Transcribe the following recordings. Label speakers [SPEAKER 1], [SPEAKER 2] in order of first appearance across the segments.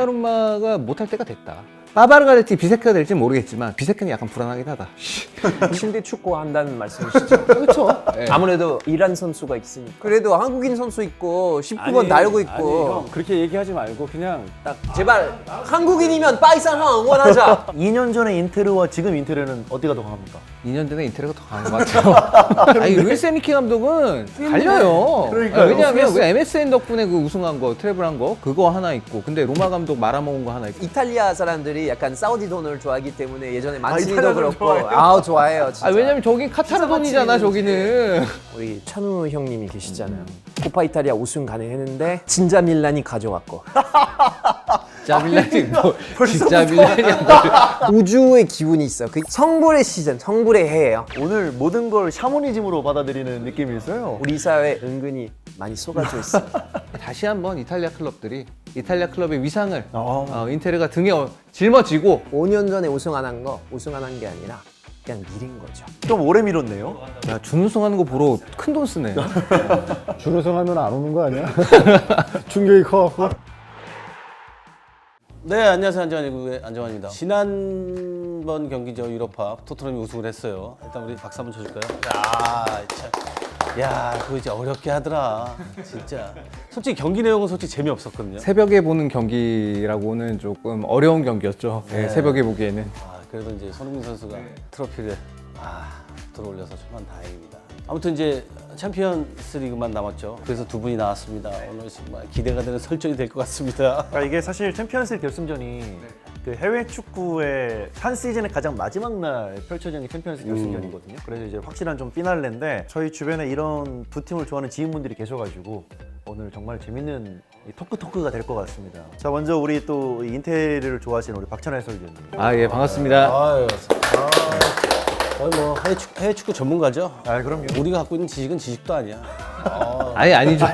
[SPEAKER 1] 도나루마가 못할 때가 됐다. 빠바르가 될지 비세카가 될지 모르겠지만 비세카는 약간 불안하긴 하다.
[SPEAKER 2] 침대 축구 한다는 말씀이시죠?
[SPEAKER 1] 그렇죠. 네.
[SPEAKER 2] 아무래도 이란 선수가 있으니까. 그래도 한국인 선수 있고 19번
[SPEAKER 3] 아니,
[SPEAKER 2] 달고
[SPEAKER 3] 아니,
[SPEAKER 2] 있고.
[SPEAKER 3] 형, 그렇게 얘기하지 말고 그냥 딱
[SPEAKER 2] 제발 한국인이면 파이산항 응원하자.
[SPEAKER 4] 2년 전에 인테르와 지금 인테르는 어디가 더 강합니까?
[SPEAKER 1] 2년 전에 인테르가 더 강한 것 같아요. 아니 루이스 에니키 감독은 달려요.
[SPEAKER 4] 그러니까요.
[SPEAKER 1] 왜냐하면 그 MSN 덕분에 그 우승한 거, 트래블한 거 그거 하나 있고, 근데 로마 감독 말아먹은 거 하나 있고.
[SPEAKER 2] 이탈리아 사람들이 약간 사우디 돈을 좋아하기 때문에 예전에
[SPEAKER 4] 이탈리아
[SPEAKER 2] 만치니도
[SPEAKER 4] 돈
[SPEAKER 2] 그렇고
[SPEAKER 4] 좋아해요?
[SPEAKER 2] 아우 좋아해요 진짜.
[SPEAKER 1] 왜냐면 저기 카타르 돈이잖아 저기는.
[SPEAKER 2] 우리 찬우 형님이 계시잖아요. 코파 이탈리아 우승 가능했는데 진짜 밀란이 가져왔고
[SPEAKER 1] 진짜 밀란이 뭐 진짜 밀란이
[SPEAKER 2] 우주의 기운이 있어. 그 성불의 시즌, 성불의 해예요.
[SPEAKER 4] 오늘 모든 걸 샤머니즘으로 받아들이는 느낌이 있어요.
[SPEAKER 2] 우리 사회에 은근히 많이 쏟아져 있어요.
[SPEAKER 1] 다시 한번 이탈리아 클럽들이 이탈리아 클럽의 위상을 인테르가 등에 짊어지고
[SPEAKER 2] 5년 전에 우승 안 한 거 우승 안 한 게 아니라 그냥 미린 거죠.
[SPEAKER 4] 좀 오래 미뤘네요.
[SPEAKER 1] 야, 준우승하는 거 보러 큰 돈 쓰네.
[SPEAKER 5] 준우승하면 안 오는 거 아니야? 충격이 커갖고.
[SPEAKER 3] 네, 안녕하세요. 안정환이고요. 안정환입니다. 지난번 경기죠. 유럽파 토트넘이 우승을 했어요. 일단 우리 박수 한번 쳐줄까요? 야, 그거 진짜 어렵게 하더라. 진짜. 솔직히 경기 내용은 솔직히 재미없었거든요.
[SPEAKER 1] 새벽에 보는 경기라고는 조금 어려운 경기였죠. 네, 새벽에 보기에는.
[SPEAKER 3] 그래도 이제 손흥민 선수가 트로피를 들어올려서 정말 다행입니다. 아무튼 이제 챔피언스 리그만 남았죠. 그래서 두 분이 나왔습니다. 오늘 정말 기대가 되는 설정이 될 것 같습니다.
[SPEAKER 4] 그러니까 이게 사실 챔피언스 결승전이 그 해외 축구의 한 시즌의 가장 마지막 날 펼쳐지는 게 챔피언스 결승전이거든요. 그래서 이제 확실한 좀 피날레인데 저희 주변에 이런 두 팀을 좋아하는 지인분들이 계셔가지고 오늘 정말 재밌는 이 토크가 될 것 같습니다. 자, 먼저 우리 또 인테리어를 좋아하시는 우리 박찬호 해설위원님.
[SPEAKER 1] 예, 반갑습니다.
[SPEAKER 3] 거의 뭐 해외 축구 전문가죠.
[SPEAKER 4] 그럼요.
[SPEAKER 3] 우리가 갖고 있는 지식은 지식도 아니야.
[SPEAKER 1] 아니죠.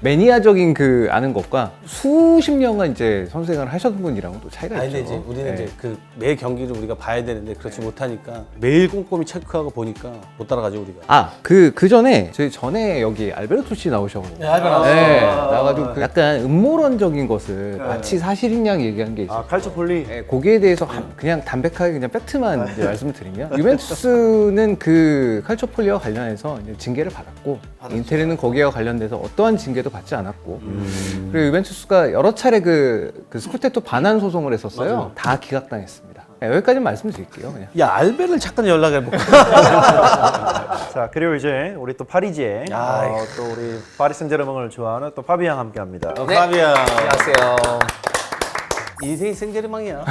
[SPEAKER 1] 매니아적인 그 아는 것과 수십 년간 이제 선수 생활을 하셨던 분이랑은 또 차이가
[SPEAKER 3] 아니,
[SPEAKER 1] 있죠.
[SPEAKER 3] 근데 이제 우리는
[SPEAKER 1] 네.
[SPEAKER 3] 이제 그 매 경기를 우리가 봐야 되는데 그렇지 못하니까 매일 꼼꼼히 체크하고 보니까 못 따라가죠 우리가.
[SPEAKER 1] 그 전에 저희 전에 여기 알베르토 씨 나오셔가지고. 네, 나와가지고 그 약간 음모론적인 것을 마치 사실인 양 얘기한 게 있어요.
[SPEAKER 4] 칼초폴리.
[SPEAKER 1] 네, 거기에 대해서 그냥 담백하게 그냥 팩트만 이제 말씀을 드리면 유벤투스는 그 칼초폴리와 관련해서 이제 징계를 받았고 인테르는 거기와 관련돼서 어떠한 징계도 받지 않았고 그리고 유벤투스가 여러 차례 그 스쿠테토 반환 소송을 했었어요. 다 기각당했습니다. 네, 여기까지만 말씀드릴게요. 그냥.
[SPEAKER 3] 야 알베를 잠깐 연락해볼까?
[SPEAKER 4] 자, 그리고 이제 우리 또 파리지에 또 우리 파리 생제르맹을 좋아하는 또 파비앙 함께합니다.
[SPEAKER 3] 파비야.
[SPEAKER 2] 안녕하세요.
[SPEAKER 3] 인생이 생제르맹이야.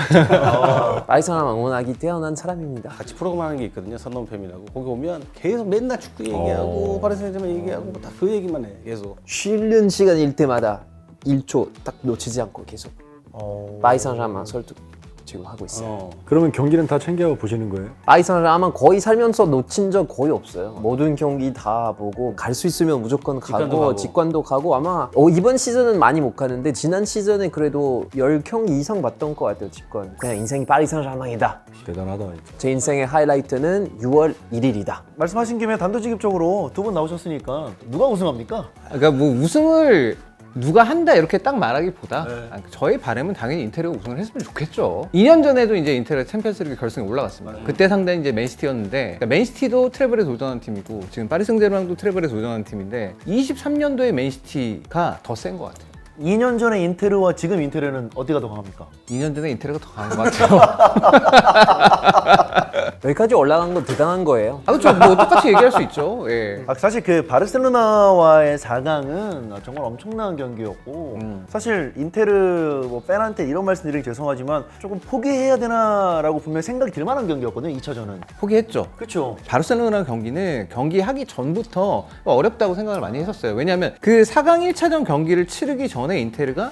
[SPEAKER 2] 파리사람 응원하기 태어난 사람입니다.
[SPEAKER 3] 같이 프로그램 하는 게 있거든요. 선넘패밀리라고. 거기 오면 계속 맨날 축구 얘기하고 파리 생제르맹 얘기하고 다 그 얘기만 해. 계속.
[SPEAKER 2] 쉬는 시간일 때마다 1초 딱 놓치지 않고 계속 파리사람 설득 지금 하고 있어요.
[SPEAKER 5] 그러면 경기는 다 챙겨 보시는 거예요?
[SPEAKER 2] 파리사람은 거의 살면서 놓친 적 거의 없어요. 모든 경기 다 보고 갈 수 있으면 무조건 가고 직관도 가고 아마 이번 시즌은 많이 못 가는데 지난 시즌에 그래도 10경기 이상 봤던 것 같아요. 직관. 그냥 인생이 파리사람이다.
[SPEAKER 5] 대단하다.
[SPEAKER 2] 제 인생의 하이라이트는 6월 1일이다.
[SPEAKER 4] 말씀하신 김에 단도직입적으로 두 분 나오셨으니까 누가 우승합니까?
[SPEAKER 1] 그러니까 뭐 우승을 누가 한다 이렇게 딱 말하기보다 저희 바람은 당연히 인테리어가 우승을 했으면 좋겠죠. 2년 전에도 이제 인테리어 챔피언스리그 결승에 올라갔습니다. 그때 상대는 이제 맨시티였는데 그러니까 맨시티도 트래블에 도전한 팀이고 지금 파리 생제르맹도 트래블에 도전한 팀인데 23년도에 맨시티가 더 센 것 같아요.
[SPEAKER 4] 2년 전에 인테르와 지금 인테르는 어디가 더 강합니까?
[SPEAKER 1] 2년 전에 인테리어가 더 강한 것 같아요.
[SPEAKER 2] 여기까지 올라간 건 대단한 거예요.
[SPEAKER 1] 그렇죠. 뭐 똑같이 얘기할 수 있죠. 예.
[SPEAKER 4] 사실 그 바르셀로나와의 4강은 정말 엄청난 경기였고 사실 인테르 뭐 팬한테 이런 말씀 드리기 죄송하지만 조금 포기해야 되나라고 분명히 생각이 들 만한 경기였거든요. 2차전은.
[SPEAKER 1] 포기했죠.
[SPEAKER 4] 그렇죠.
[SPEAKER 1] 바르셀로나 경기는 경기하기 전부터 어렵다고 생각을 많이 했었어요. 왜냐하면 그 4강 1차전 경기를 치르기 전에 인테르가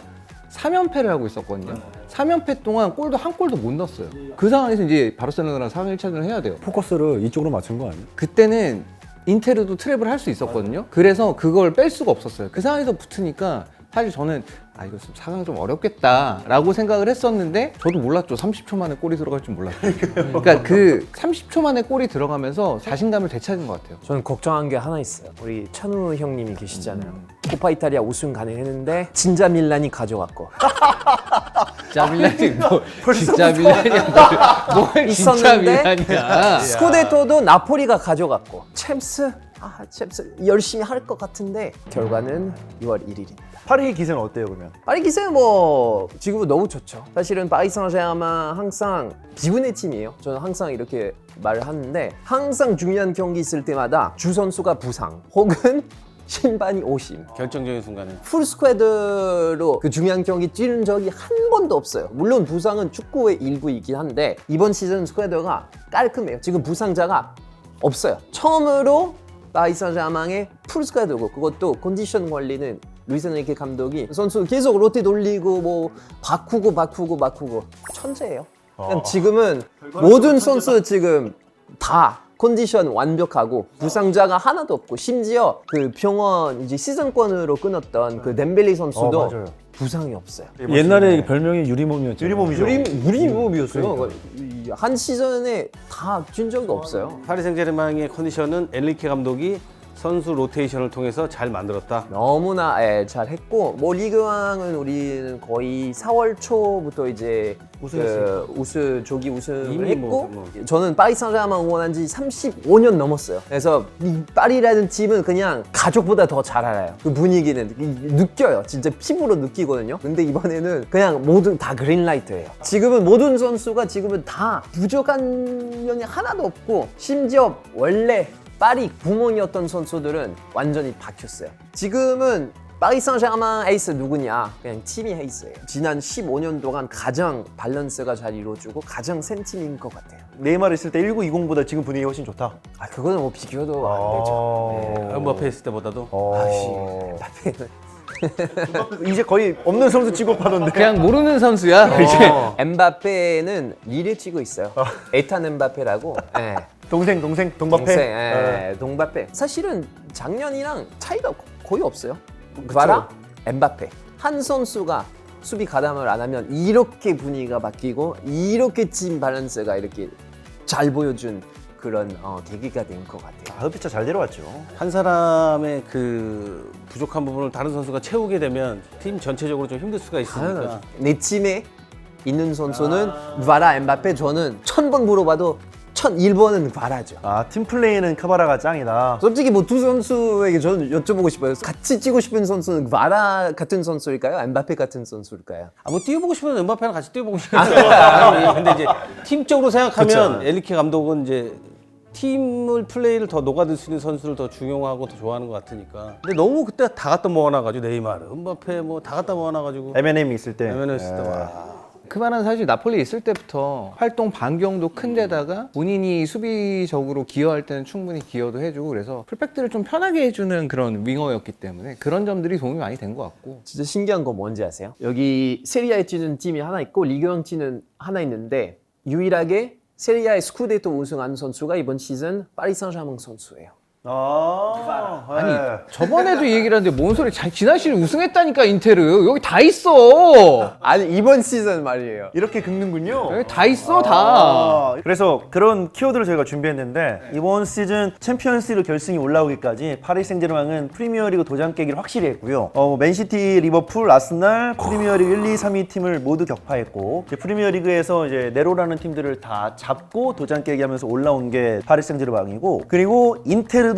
[SPEAKER 1] 3연패를 하고 있었거든요. 3연패 동안 골도 한 골도 못 넣었어요. 그 상황에서 이제 바르셀로나랑 4강 1차전을 해야 돼요.
[SPEAKER 5] 포커스를 이쪽으로 맞춘 거 아니에요?
[SPEAKER 1] 그때는 인테르도 트랩을 할 수 있었거든요. 그래서 그걸 뺄 수가 없었어요. 그 상황에서 붙으니까 사실 저는 이거 4강 좀 어렵겠다라고 생각을 했었는데 저도 몰랐죠. 30초 만에 골이 들어갈 줄 몰랐죠. 그러니까 그 30초 만에 골이 들어가면서 자신감을 되찾은 것 같아요.
[SPEAKER 2] 저는 걱정한 게 하나 있어요. 우리 찬우 형님이 계시잖아요. 코파 이탈리아 우승 가능했는데 진짜 밀란이 가져갔고
[SPEAKER 1] 진짜 밀란이 뭐 진짜 밀란이야. 뭘 진짜
[SPEAKER 2] 있었는데
[SPEAKER 1] 밀란이야.
[SPEAKER 2] 스쿠데토도 나폴리가 가져갔고 챔스 열심히 할 것 같은데 결과는 6월 1일입니다.
[SPEAKER 4] 파리 기세는 어때요 그러면?
[SPEAKER 2] 파리 기세 뭐 지금은 너무 좋죠. 사실은 파리 생제르맹 항상 비운의 팀이에요. 저는 항상 이렇게 말을 하는데 항상 중요한 경기 있을 때마다 주 선수가 부상 혹은 신반이 오심.
[SPEAKER 3] 결정적인 순간에.
[SPEAKER 2] 풀 스쿼드로 그 중요한 경기 뛰는 적이 한 번도 없어요. 물론 부상은 축구의 일부이긴 한데 이번 시즌 스쿼드가 깔끔해요. 지금 부상자가 없어요. 처음으로 파리 생제르맹의 풀 스쿼드고 그것도 컨디션 관리는 루이스 엔리케 감독이 선수 계속 로테 돌리고 뭐 바꾸고 천재예요. 그냥 지금은 모든 선수 지금 다 컨디션 완벽하고 부상자가 하나도 없고 심지어 그 병원 이제 시즌권으로 끊었던 그 덴벨리 선수도
[SPEAKER 4] 맞아요.
[SPEAKER 2] 부상이 없어요.
[SPEAKER 5] 옛날에 별명이 유리몸이었죠.
[SPEAKER 4] 유리몸이죠.
[SPEAKER 2] 유리몸이었어요. 한 시즌에 다 뛴 적이 없어요.
[SPEAKER 3] 파리 생제르맹의 컨디션은 엔리케 감독이 선수 로테이션을 통해서 잘 만들었다.
[SPEAKER 2] 너무나 잘했고 뭐 리그왕은 우리는 거의 4월 초부터 이제 조기 우승을
[SPEAKER 3] 이미
[SPEAKER 2] 했고
[SPEAKER 3] 뭐.
[SPEAKER 2] 저는 파리 생제르맹 응원한 지 35년 넘었어요. 그래서 이 파리라는 팀은 그냥 가족보다 더 잘 알아요. 그 분위기는 느껴요. 진짜 피부로 느끼거든요. 근데 이번에는 그냥 모든 다 그린라이트예요. 지금은 모든 선수가 지금은 다 부족한 면이 하나도 없고 심지어 원래 파리 구멍이었던 선수들은 완전히 바뀌었어요. 지금은 파리 생제르맹 에이스 누구냐? 그냥 팀이 에이스예요. 지난 15년 동안 가장 밸런스가 잘 이루어지고 가장 센 팀인 것 같아요.
[SPEAKER 4] 네이마르 있을 때 1920보다 지금 분위기 훨씬 좋다.
[SPEAKER 2] 아 그거는 뭐 비교도 안 되죠.
[SPEAKER 3] 음바페 있을 때보다도.
[SPEAKER 4] 이제 거의 없는 선수 취급하던데.
[SPEAKER 1] 그냥 모르는 선수야.
[SPEAKER 2] 엠바페는 리를 치고 있어요. 에탄 엠바페라고. 예.
[SPEAKER 4] 동생 동바페.
[SPEAKER 2] 동바페. 사실은 작년이랑 차이가 거의 없어요. 바라, 엠바페. 한 선수가 수비 가담을 안 하면 이렇게 분위기가 바뀌고 이렇게 팀 밸런스가 이렇게 잘 보여준 그런 계기가 된 것 같아요.
[SPEAKER 4] 흑피차 잘 데려왔죠.
[SPEAKER 3] 한 사람의 그 부족한 부분을 다른 선수가 채우게 되면 팀 전체적으로 좀 힘들 수가 있으니까.
[SPEAKER 2] 당연하죠. 내 팀에 있는 선수는 바라, 엠바페. 저는 1000번 물어봐도 1001번은 바라죠.
[SPEAKER 4] 팀 플레이는 카바라가 짱이다.
[SPEAKER 2] 솔직히 뭐 두 선수에게 저는 여쭤보고 싶어요. 같이 뛰고 싶은 선수는 바라 같은 선수일까요? 엠바페 같은 선수일까요?
[SPEAKER 3] 뭐 뛰어보고 싶으면 음바페랑 같이 뛰어보고 싶어요. 근데 이제 팀적으로 생각하면 엔리케 감독은 이제 팀을 플레이를 더 녹아들 수 있는 선수를 더 중용하고 더 좋아하는 것 같으니까. 근데 너무 그때 다 갖다 모아놔가지고 네이마르, 음바페 뭐 다 갖다 모아놔가지고.
[SPEAKER 4] M&M 있을 때.
[SPEAKER 3] M&M 있을 때 와.
[SPEAKER 1] 그만한 사실 나폴리 있을 때부터 활동 반경도 큰 데다가 본인이 수비적으로 기여할 때는 충분히 기여도 해주고 그래서 풀백들을 좀 편하게 해주는 그런 윙어였기 때문에 그런 점들이 도움이 많이 된 것 같고.
[SPEAKER 2] 진짜 신기한 건 뭔지 아세요? 여기 세리아에 뛰는 팀이 하나 있고 리그왕 뛰는 하나 있는데 유일하게 세리아의 스쿠데토 우승한 선수가 이번 시즌 파리 생제르맹 선수예요.
[SPEAKER 1] 아니 저번에도 이 얘기를 하는데 뭔 소리. 지난 시즌 우승했다니까 인테르. 여기 다 있어.
[SPEAKER 2] 아니 이번 시즌 말이에요.
[SPEAKER 4] 이렇게 긁는군요.
[SPEAKER 1] 여기 다 있어 다.
[SPEAKER 4] 그래서 그런 키워드를 저희가 준비했는데 이번 시즌 챔피언스리그 결승이 올라오기까지 파리 생제르맹은 프리미어리그 도장 깨기를 확실히 했고요. 맨시티, 리버풀, 아스날, 프리미어리그 1, 2, 3위 팀을 모두 격파했고 이제 프리미어리그에서 이제 네로라는 팀들을 다 잡고 도장 깨기 하면서 올라온 게 파리 생제르맹이고 그리고 인테르도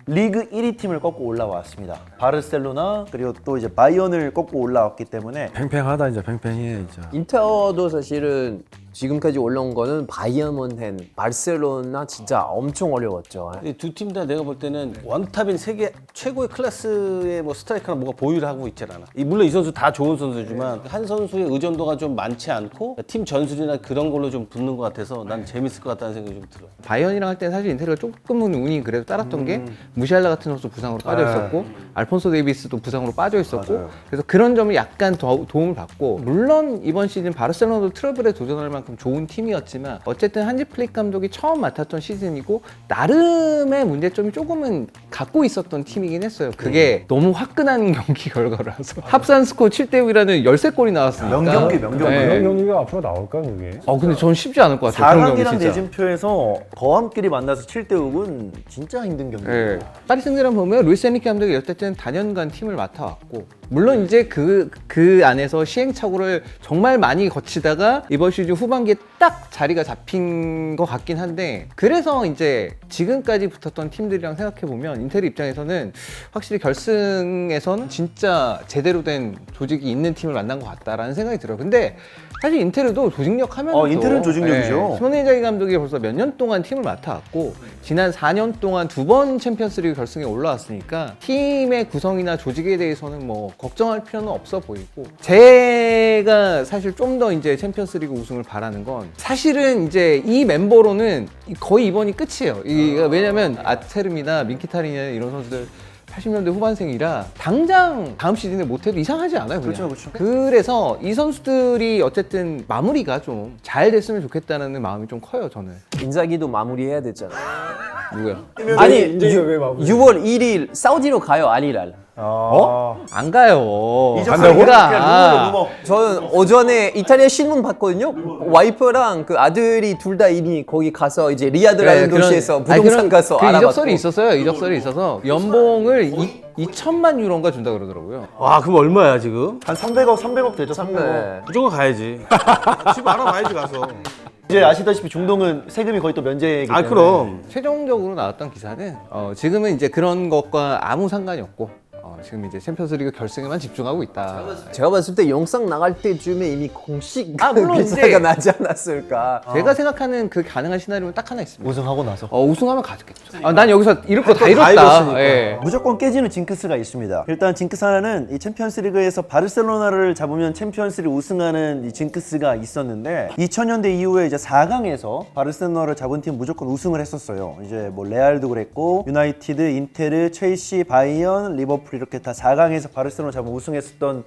[SPEAKER 4] 리그 1위 팀을 꺾고 올라왔습니다. 바르셀로나 그리고 또 이제 바이언을 꺾고 올라왔기 때문에
[SPEAKER 5] 팽팽하다 이제 팽팽해 진짜.
[SPEAKER 2] 인터도 사실은 지금까지 올라온 거는 바이에른 뮌헨, 바르셀로나 진짜 엄청 어려웠죠.
[SPEAKER 3] 두 팀 다 내가 볼 때는 원탑인 세계 최고의 클래스의 뭐 스트라이커나 뭐가 보유를 하고 있잖아. 물론 이 선수 다 좋은 선수지만 한 선수의 의존도가 좀 많지 않고 팀 전술이나 그런 걸로 좀 붙는 것 같아서 난 재밌을 것 같다는 생각이 좀 들어요.
[SPEAKER 1] 바이언이랑 할 때는 사실 인테르가 조금은 운이 그래도 따랐던 게 무시알라 같은 선수 부상으로 빠져 있었고 알폰소 데이비스도 부상으로 빠져 있었고 그래서 그런 점이 약간 더 도움을 받고 물론 이번 시즌 바르셀로나도 트러블에 도전할 만큼 만큼 좋은 팀이었지만 어쨌든 한지 플릭 감독이 처음 맡았던 시즌이고 나름의 문제점이 조금은 갖고 있었던 팀이긴 했어요. 그게 너무 화끈한 경기 결과라서 합산 스코어 7대 6이라는 13골이 나왔으니까
[SPEAKER 4] 명경기.
[SPEAKER 5] 그런
[SPEAKER 1] 네.
[SPEAKER 5] 경기가 앞으로 나올까 그게?
[SPEAKER 1] 근데 전 쉽지 않을 것 같아요. 그런 경기
[SPEAKER 4] 4강이랑
[SPEAKER 1] 진짜.
[SPEAKER 4] 대진표에서 거함끼리 만나서 7대 6은 진짜 힘든 경기예요.
[SPEAKER 1] 네. 파리 생제르맹 보면 루이스 엔리케 감독이 어쨌든 단연간 팀을 맡아왔고 물론 이제 그 안에서 시행착오를 정말 많이 거치다가 이번 시즌 후반기에 딱 자리가 잡힌 것 같긴 한데 그래서 이제 지금까지 붙었던 팀들이랑 생각해보면 인텔 입장에서는 확실히 결승에서는 진짜 제대로 된 조직이 있는 팀을 만난 것 같다라는 생각이 들어요. 근데 사실 인텔도 조직력 하면
[SPEAKER 4] 인텔은 조직력이죠.
[SPEAKER 1] 시모네 인자기 감독이 벌써 몇 년 동안 팀을 맡아왔고 지난 4년 동안 2번 챔피언스리그 결승에 올라왔으니까 팀의 구성이나 조직에 대해서는 뭐 걱정할 필요는 없어 보이고 제가 사실 좀 더 이제 챔피언스리그 우승을 바라는 건 사실은 이제 이 멤버로는 거의 이번이 끝이에요. 왜냐면 아테름이나 민키타리나 이런 선수들 80년대 후반생이라 당장 다음 시즌에 못해도 이상하지 않아요. 그냥.
[SPEAKER 4] 그렇죠.
[SPEAKER 1] 그래서 이 선수들이 어쨌든 마무리가 좀 잘 됐으면 좋겠다는 마음이 좀 커요. 저는.
[SPEAKER 2] 인자기도 마무리해야 되잖아.
[SPEAKER 1] 누구야?
[SPEAKER 2] 아니
[SPEAKER 5] 이제 왜 마무리?
[SPEAKER 2] 6월 1일 사우디로 가요 아리랄.
[SPEAKER 1] 안 가요.
[SPEAKER 4] 간다고?
[SPEAKER 1] 가.
[SPEAKER 4] 루머.
[SPEAKER 2] 저는 오전에 이탈리아 신문 봤거든요. 와이프랑 그 아들이 둘 다 이미 거기 가서 이제 리야드라는 도시에서 부동산 가서
[SPEAKER 1] 그
[SPEAKER 2] 알아봤고.
[SPEAKER 1] 이적설이 있었어요. 이적설이 있어서 연봉을 2천만 유로인가 준다 그러더라고요.
[SPEAKER 3] 와, 그럼 얼마야 지금?
[SPEAKER 4] 한 300억 되죠. 300억.
[SPEAKER 2] 네.
[SPEAKER 3] 무조건 가야지. 집 알아봐야지 가서.
[SPEAKER 4] 이제 아시다시피 중동은 세금이 거의 또 면제이기 때문에.
[SPEAKER 3] 그럼.
[SPEAKER 1] 최종적으로 나왔던 기사는 지금은 이제 그런 것과 아무 상관이 없고 지금 이제 챔피언스리그 결승에만 집중하고 있다.
[SPEAKER 2] 제가 봤을 때 영상 나갈 때쯤에 이미 공식
[SPEAKER 1] 물론
[SPEAKER 2] 기사가
[SPEAKER 1] 이제-
[SPEAKER 2] 나지 않았을까.
[SPEAKER 1] 제가 생각하는 그 가능한 시나리오는 딱 하나 있습니다.
[SPEAKER 4] 우승하고 나서.
[SPEAKER 1] 우승하면 가겠죠. 난 여기서 이럴 거 다
[SPEAKER 3] 다
[SPEAKER 1] 이뤘다.
[SPEAKER 3] 이뤘으니까.
[SPEAKER 1] 예.
[SPEAKER 4] 무조건 깨지는 징크스가 있습니다. 일단 징크스 하나는 이 챔피언스리그에서 바르셀로나를 잡으면 챔피언스리그 우승하는 이 징크스가 있었는데 2000년대 이후에 이제 4강에서 바르셀로나를 잡은 팀 무조건 우승을 했었어요. 이제 뭐 레알도 그랬고 유나이티드, 인테르, 첼시, 바이언, 리버풀 이렇게 다 4강에서 바르셀로나 잡으면 우승했었던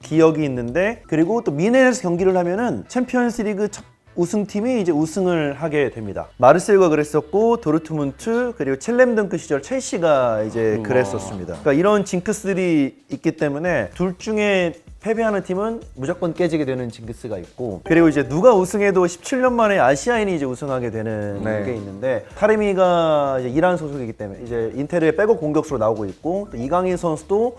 [SPEAKER 4] 기억이 있는데 그리고 또 미넨에서 경기를 하면은 챔피언스리그 첫 우승팀이 이제 우승을 하게 됩니다. 마르세유가 그랬었고 도르트문트 그리고 첼렘덩크 시절 첼시가 이제 그랬었습니다. 그러니까 이런 징크스들이 있기 때문에 둘 중에 패배하는 팀은 무조건 깨지게 되는 징크스가 있고 그리고 이제 누가 우승해도 17년 만에 아시아인이 이제 우승하게 되는
[SPEAKER 1] 네.
[SPEAKER 4] 게 있는데 타레미가 이제 이란 소속이기 때문에 이제 인테르의 백업 공격수로 나오고 있고 또 이강인 선수도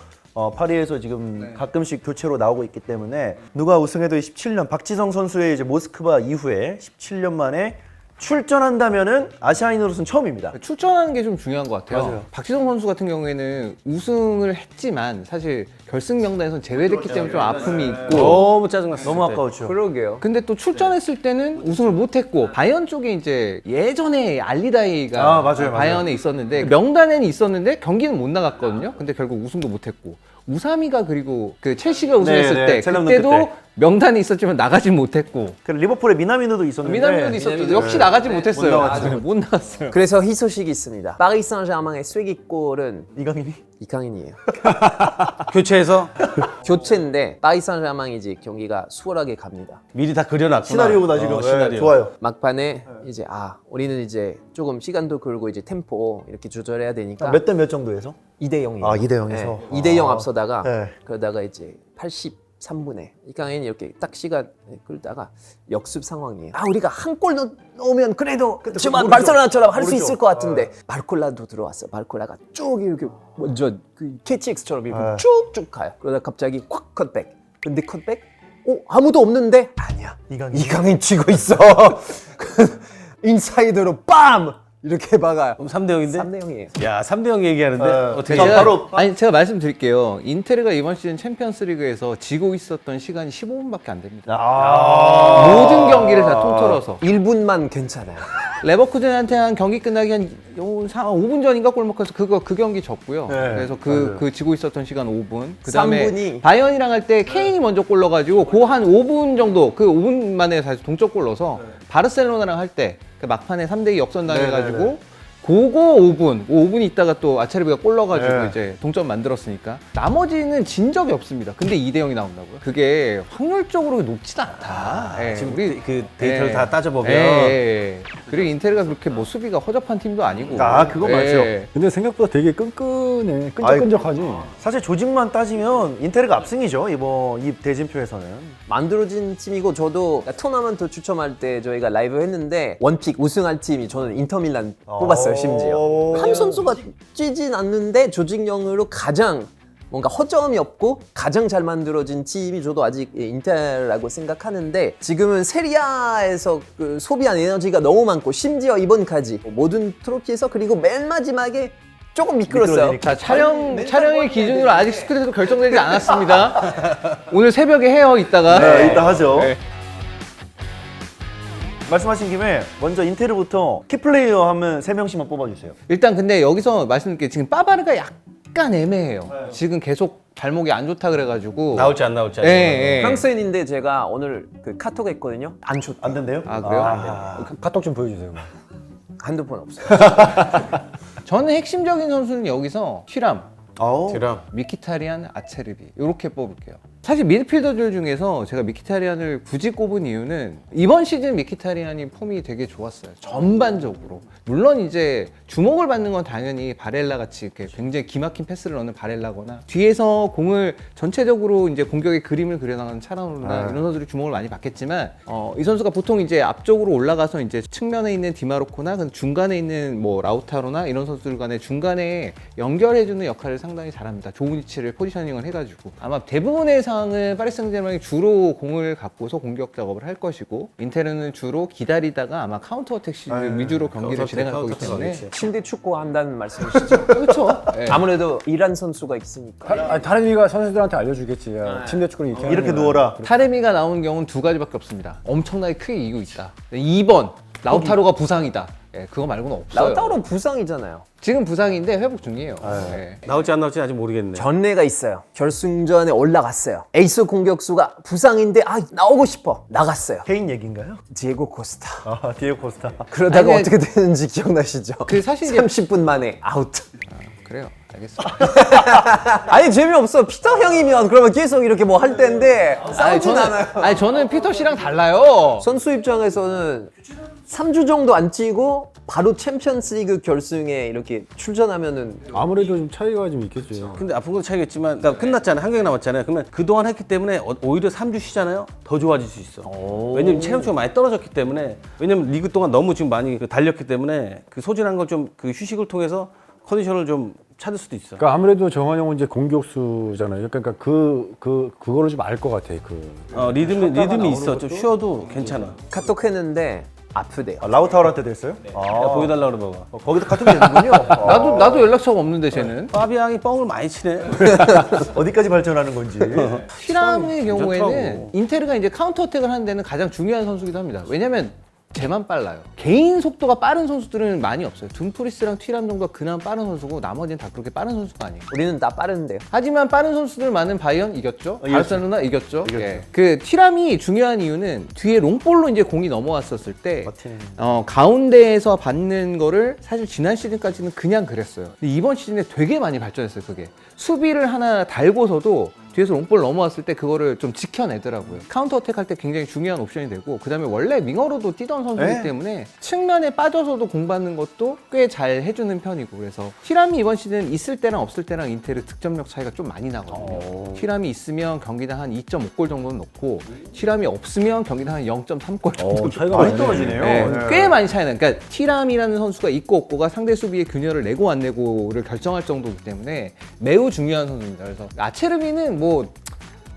[SPEAKER 4] 파리에서 지금 가끔씩 교체로 나오고 있기 때문에 누가 우승해도 17년 박지성 선수의 이제 모스크바 이후에 17년 만에 출전한다면은 아시아인으로서는 처음입니다.
[SPEAKER 1] 출전하는 게 좀 중요한 것 같아요.
[SPEAKER 4] 맞아요.
[SPEAKER 1] 박지성 선수 같은 경우에는 우승을 했지만 사실 결승 명단에선 제외됐기 때문에 좀 아픔이 있고
[SPEAKER 3] 너무 짜증났어.
[SPEAKER 4] 너무 아까웠죠.
[SPEAKER 2] 그러게요.
[SPEAKER 1] 근데 또 출전했을 때는 우승을 못했고 바이언 쪽에 이제 예전에 알리다이가
[SPEAKER 4] 맞아요.
[SPEAKER 1] 바이언에 있었는데 명단에는 있었는데 경기는 못 나갔거든요. 근데 결국 우승도 못했고 우사미가 그리고 그 첼시가 우승했을
[SPEAKER 4] 네,
[SPEAKER 1] 때
[SPEAKER 4] 첼렘덩크
[SPEAKER 1] 그때도
[SPEAKER 4] 때.
[SPEAKER 1] 명단에 있었지만 나가지 못했고
[SPEAKER 4] 그리고 리버풀의 미나미노도 있었는데
[SPEAKER 1] 미나미노도 있었죠. 역시 나가지 못했어요.
[SPEAKER 4] 나갔죠.
[SPEAKER 1] 못 나갔어요.
[SPEAKER 2] 그래서 희소식이 있습니다. 파리 생제르맹의 쐐기골은
[SPEAKER 4] 이강인이
[SPEAKER 2] 이강인이에요.
[SPEAKER 3] 교체해서
[SPEAKER 2] 교체인데 파리 생제르맹이 이제 경기가 수월하게 갑니다.
[SPEAKER 3] 미리 다 그려놨구나.
[SPEAKER 4] 시나리오보다 지금
[SPEAKER 3] 시나리오.
[SPEAKER 4] 좋아요.
[SPEAKER 2] 막판에 이제 우리는 이제 조금 시간도 끌고 이제 템포 이렇게 조절해야 되니까
[SPEAKER 4] 몇 대 몇 정도에서?
[SPEAKER 2] 2대 0이에요.
[SPEAKER 4] 2대 0에서.
[SPEAKER 2] 2대 0 앞서다가
[SPEAKER 4] 네.
[SPEAKER 2] 그러다가 이제 83분에 이강인이 이렇게 딱 시간 끌다가 역습 상황이에요. 우리가 한 골 넣으면 그래도 지금 바르셀로나처럼 할 수
[SPEAKER 4] 모르죠.
[SPEAKER 2] 있을 것 같은데 바르콜라도 들어왔어. 바르콜라가 쭉 이렇게 먼저 그 KTX처럼 이렇게
[SPEAKER 4] 네.
[SPEAKER 2] 쭉쭉 가요. 그러다 갑자기 확 컷백. 근데 컷백? 아무도 없는데 아니야. 이강인 치고 있어. 인사이드로 빰! 이렇게 박아요.
[SPEAKER 3] 그럼 3대 0인데?
[SPEAKER 2] 3대 0이에요.
[SPEAKER 3] 야, 3대 0 얘기하는데 어떻게
[SPEAKER 4] 자, 바로
[SPEAKER 1] 제가 말씀드릴게요. 인테르가 이번 시즌 챔피언스리그에서 지고 있었던 시간이 15분밖에 안 됩니다. 모든 경기를 다 통틀어서
[SPEAKER 2] 1분만 괜찮아요.
[SPEAKER 1] 레버쿠젠한테 한 경기 끝나기 한 5분 전인가 골 먹혀서 그 경기 졌고요.
[SPEAKER 4] 네,
[SPEAKER 1] 그래서
[SPEAKER 4] 맞아요.
[SPEAKER 1] 그 지고 있었던 시간 5분. 그다음에
[SPEAKER 2] 3분이.
[SPEAKER 1] 바이언이랑 할 때 케인이 먼저 골 넣어가지고 그 한 5분 정도 그 5분 만에 사실 동점 골 넣어서 바르셀로나랑 할 때 그 막판에 3대2 역전당해가지고 그거 5분 있다가 또 아체르비가 골 넣어가지고
[SPEAKER 4] 네.
[SPEAKER 1] 이제 동점 만들었으니까 나머지는 진 적이 없습니다. 근데 2대0이 나온다고요? 그게 확률적으로 높진 않다. 예,
[SPEAKER 3] 지금
[SPEAKER 1] 우리
[SPEAKER 3] 그 데이터를
[SPEAKER 1] 예.
[SPEAKER 3] 다 따져보면
[SPEAKER 1] 그리고 인텔가 그렇게 뭐 수비가 허접한 팀도 아니고.
[SPEAKER 4] 그거 맞죠.
[SPEAKER 5] 근데 생각보다 되게 끈끈해. 끈적끈적하지.
[SPEAKER 4] 사실 조직만 따지면 인테르가 압승이죠 이번 이 대진표에서는.
[SPEAKER 2] 만들어진 팀이고 저도 토너먼트 추첨할 때 저희가 라이브 했는데 원픽 우승할 팀이 저는 인터밀란 뽑았어요 심지어. 한 선수가 뛰진 않는데 조직력으로 가장 뭔가 허점이 없고 가장 잘 만들어진 팀이 저도 아직 인텔이라고 생각하는데 지금은 세리아에서 그 소비한 에너지가 너무 많고 심지어 이번까지 모든 트로피에서 그리고 맨 마지막에 조금 미끄러졌어요.
[SPEAKER 1] 자, 촬영의 기준으로 아직 스크린도 결정되지 않았습니다. 오늘 새벽에 해요, 이따가.
[SPEAKER 4] 네, 이따 하죠.
[SPEAKER 1] 네.
[SPEAKER 4] 말씀하신 김에 먼저 인테르부터 키플레이어 하면 3명씩만 뽑아주세요.
[SPEAKER 1] 일단 근데 여기서 말씀드릴게요. 지금 빠바르가 약간 애매해요. 지금 계속 발목이 안 좋다 그래가지고.
[SPEAKER 3] 나올지 안 나올지.
[SPEAKER 1] 예, 예.
[SPEAKER 2] 프랑스인인데 제가 오늘 그 카톡 했거든요. 안 좋다.
[SPEAKER 4] 안 된대요?
[SPEAKER 1] 아, 그래요?
[SPEAKER 5] 카톡 좀 보여주세요.
[SPEAKER 2] 한두 번 없어요.
[SPEAKER 1] 저는 핵심적인 선수는 여기서 튀람,
[SPEAKER 3] 드럼.
[SPEAKER 1] 미키타리안, 아체르비 이렇게 뽑을게요. 사실 미드필더들 중에서 제가 미키타리안을 굳이 꼽은 이유는 이번 시즌 미키타리안이 폼이 되게 좋았어요. 전반적으로. 물론 이제 주목을 받는 건 당연히 바렐라 같이 이렇게 굉장히 기막힌 패스를 넣는 바렐라거나 뒤에서 공을 전체적으로 이제 공격의 그림을 그려나가는 차라노나 이런 선수들이 주목을 많이 받겠지만 이 선수가 보통 이제 앞쪽으로 올라가서 이제 측면에 있는 디마르코나 중간에 있는 뭐 라우타로나 이런 선수들 간에 중간에 연결해주는 역할을 상당히 잘합니다. 좋은 위치를 포지셔닝을 해가지고 아마 대부분의 상황은 파리 생제르맹이 주로 공을 갖고서 공격 작업을 할 것이고 인테르는 주로 기다리다가 아마 카운터 어택 위주로 경기를 진행할 거기 때문에
[SPEAKER 2] 침대 축구 한다는 말씀이시죠?
[SPEAKER 1] 그렇죠. 예.
[SPEAKER 2] 아무래도 이란 선수가 있으니까.
[SPEAKER 5] 다른이가 선수들한테 알려주겠지. 야, 침대 축구는
[SPEAKER 4] 이렇게 누워라.
[SPEAKER 1] 타레미가 나오는 경우는 두 가지밖에 없습니다. 엄청나게 크게 이기고 있다. 2번 라우타로가 부상이다. 예, 그거 말고는 없어요.
[SPEAKER 2] 라우타로 부상이잖아요.
[SPEAKER 1] 지금 부상인데 회복 중이에요. 예.
[SPEAKER 3] 나올지 안 나올지 아직 모르겠네.
[SPEAKER 2] 전례가 있어요. 결승전에 올라갔어요. 에이스 공격수가 부상인데 나오고 싶어. 나갔어요.
[SPEAKER 4] 케인 얘기인가요?
[SPEAKER 2] 디에고 코스타.
[SPEAKER 4] 디에고 코스타.
[SPEAKER 2] 그러다가
[SPEAKER 1] 아니,
[SPEAKER 2] 어떻게 되는지 기억나시죠?
[SPEAKER 1] 그 사실 이제
[SPEAKER 2] 30분 만에 아웃.
[SPEAKER 1] 그래요. 알겠습니다.
[SPEAKER 2] 아니 재미없어. 피터 형이면 그러면 계속 이렇게 뭐 할 텐데 싸우진 않아요.
[SPEAKER 1] 아니 저는 피터 씨랑 달라요.
[SPEAKER 2] 선수 입장에서는 3주 정도 안 뛰고 바로 챔피언스리그 결승에 이렇게 출전하면은
[SPEAKER 5] 아무래도 좀 차이가 좀 있겠지.
[SPEAKER 3] 근데 아픈 것도 차이겠지만 그러니까 끝났잖아요. 한 경기 남았잖아요. 그러면 그동안 했기 때문에 오히려 3주 쉬잖아요. 더 좋아질 수 있어. 왜냐면 체력치가 많이 떨어졌기 때문에 왜냐면 리그 동안 너무 지금 많이 달렸기 때문에 그 소진한 걸 좀 그 휴식을 통해서 컨디션을 좀 찾을 수도 있어.
[SPEAKER 5] 그러니까 아무래도 정환 형은 이제 공격수잖아요. 그러니까 그거를 좀 알 것 같아.
[SPEAKER 3] 리듬이 있어. 좀 쉬어도 괜찮아.
[SPEAKER 2] 카톡 했는데 아프대요.
[SPEAKER 4] 라우타로한테 됐어요?
[SPEAKER 3] 야, 보여달라 그래 봐봐.
[SPEAKER 4] 거기도 카톡이 되는군요.
[SPEAKER 1] 나도 연락처가 없는데 쟤는.
[SPEAKER 3] 파비앙이 뻥을 많이 치네.
[SPEAKER 4] 어디까지 발전하는 건지.
[SPEAKER 1] 튀람의 경우에는
[SPEAKER 3] 좋더라고.
[SPEAKER 1] 인테르가 이제 카운터 어택을 하는 데는 가장 중요한 선수기도 합니다. 왜냐면 쟤만 빨라요. 개인 속도가 빠른 선수들은 많이 없어요. 둠프리스랑 튀람 정도가 그나마 빠른 선수고 나머지는 다 그렇게 빠른 선수가 아니에요.
[SPEAKER 2] 우리는 다 빠른데요.
[SPEAKER 1] 하지만 빠른 선수들 많은 바이언 이겼죠. 바르셀로나 이겼죠. 예. 그 튀람이 중요한 이유는 뒤에 롱볼로 이제 공이 넘어왔었을 때 가운데에서 받는 거를 사실 지난 시즌까지는 그냥 그랬어요. 근데 이번 시즌에 되게 많이 발전했어요. 그게 수비를 하나 달고서도 뒤에서 롱볼 넘어왔을 때 그거를 좀 지켜내더라고요. 카운터 어택 할 때 굉장히 중요한 옵션이 되고 그다음에 원래 윙어로도 뛰던 선수이기
[SPEAKER 4] 네.
[SPEAKER 1] 때문에 측면에 빠져서도 공 받는 것도 꽤 잘 해주는 편이고 그래서 튀람이 이번 시즌 있을 때랑 없을 때랑 인테르 득점력 차이가 좀 많이 나거든요. 튀람이 있으면 경기당 한 2.5골 정도는 넣고 튀람이 없으면 경기당 한 0.3골 정도
[SPEAKER 5] 차이가
[SPEAKER 4] 많이
[SPEAKER 5] 많이
[SPEAKER 4] 떨어지네요.
[SPEAKER 1] 네,
[SPEAKER 4] 네.
[SPEAKER 1] 꽤 많이 차이나요. 그러니까 튀람이라는 선수가 있고 없고가 상대 수비의 균열을 내고 안 내고를 결정할 정도이기 때문에 매우 중요한 선수입니다. 그래서 아체르비는 뭐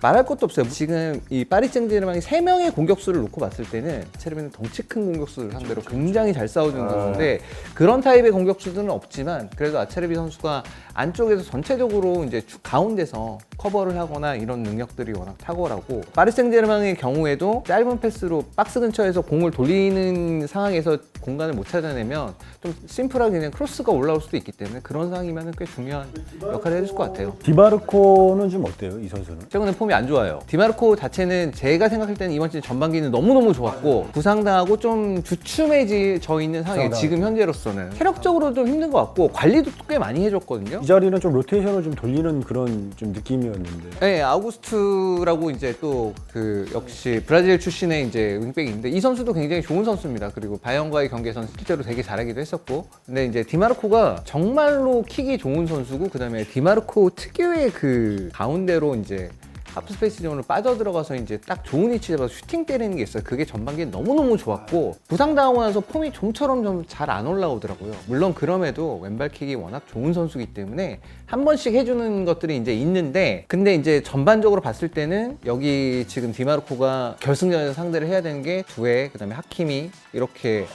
[SPEAKER 1] 말할 것도 없어요. 지금 이 파리 생제르맹이 3명의 공격수를 놓고 봤을 때는 아체르비는 덩치 큰 공격수를 상대로 굉장히 잘 싸워주는 선수인데 그런 타입의 공격수들은 없지만 그래도 아체르비 선수가 안쪽에서 전체적으로 이제 가운데서 커버를 하거나 이런 능력들이 워낙 탁월하고 파리 생제르맹의 경우에도 짧은 패스로 박스 근처에서 공을 돌리는 상황에서 공간을 못 찾아내면 좀 심플하게 그냥 크로스가 올라올 수도 있기 때문에 그런 상황이면 꽤 중요한 역할을 해줄 것 같아요.
[SPEAKER 5] 디마르코는 좀 어때요, 이 선수는?
[SPEAKER 1] 최근에 폼이 안 좋아요. 디마르코 자체는 제가 생각할 때는 이번 시즌 전반기는 너무너무 좋았고 부상당하고 좀 주춤해져 있는 상황이에요. 지금 현재로서는 체력적으로 좀 힘든 것 같고 관리도 꽤 많이 해줬거든요.
[SPEAKER 5] 이 자리는 좀 로테이션을 좀 돌리는 그런 좀 느낌이었는데.
[SPEAKER 1] 네, 아우구스트라고 이제 또 그 역시 브라질 출신의 이제 윙백인데 이 선수도 굉장히 좋은 선수입니다. 그리고 바이언과의 경기에서는 실제로 되게 잘하기도 했었고, 근데 이제 디마르코가 정말로 킥이 좋은 선수고, 그다음에 디마르코 특유의 그 가운데로 이제 하프스페이스 존으로 빠져들어가서 이제 딱 좋은 위치 잡아서 슈팅 때리는 게 있어요. 그게 전반기에 너무너무 좋았고 부상당하고 나서 폼이 좀처럼 좀 잘 안 올라오더라고요. 물론 그럼에도 왼발킥이 워낙 좋은 선수이기 때문에 한 번씩 해주는 것들이 이제 있는데, 근데 이제 전반적으로 봤을 때는 여기 지금 디마르코가 결승전에서 상대를 해야 되는 게 두에, 그다음에 하키미, 이렇게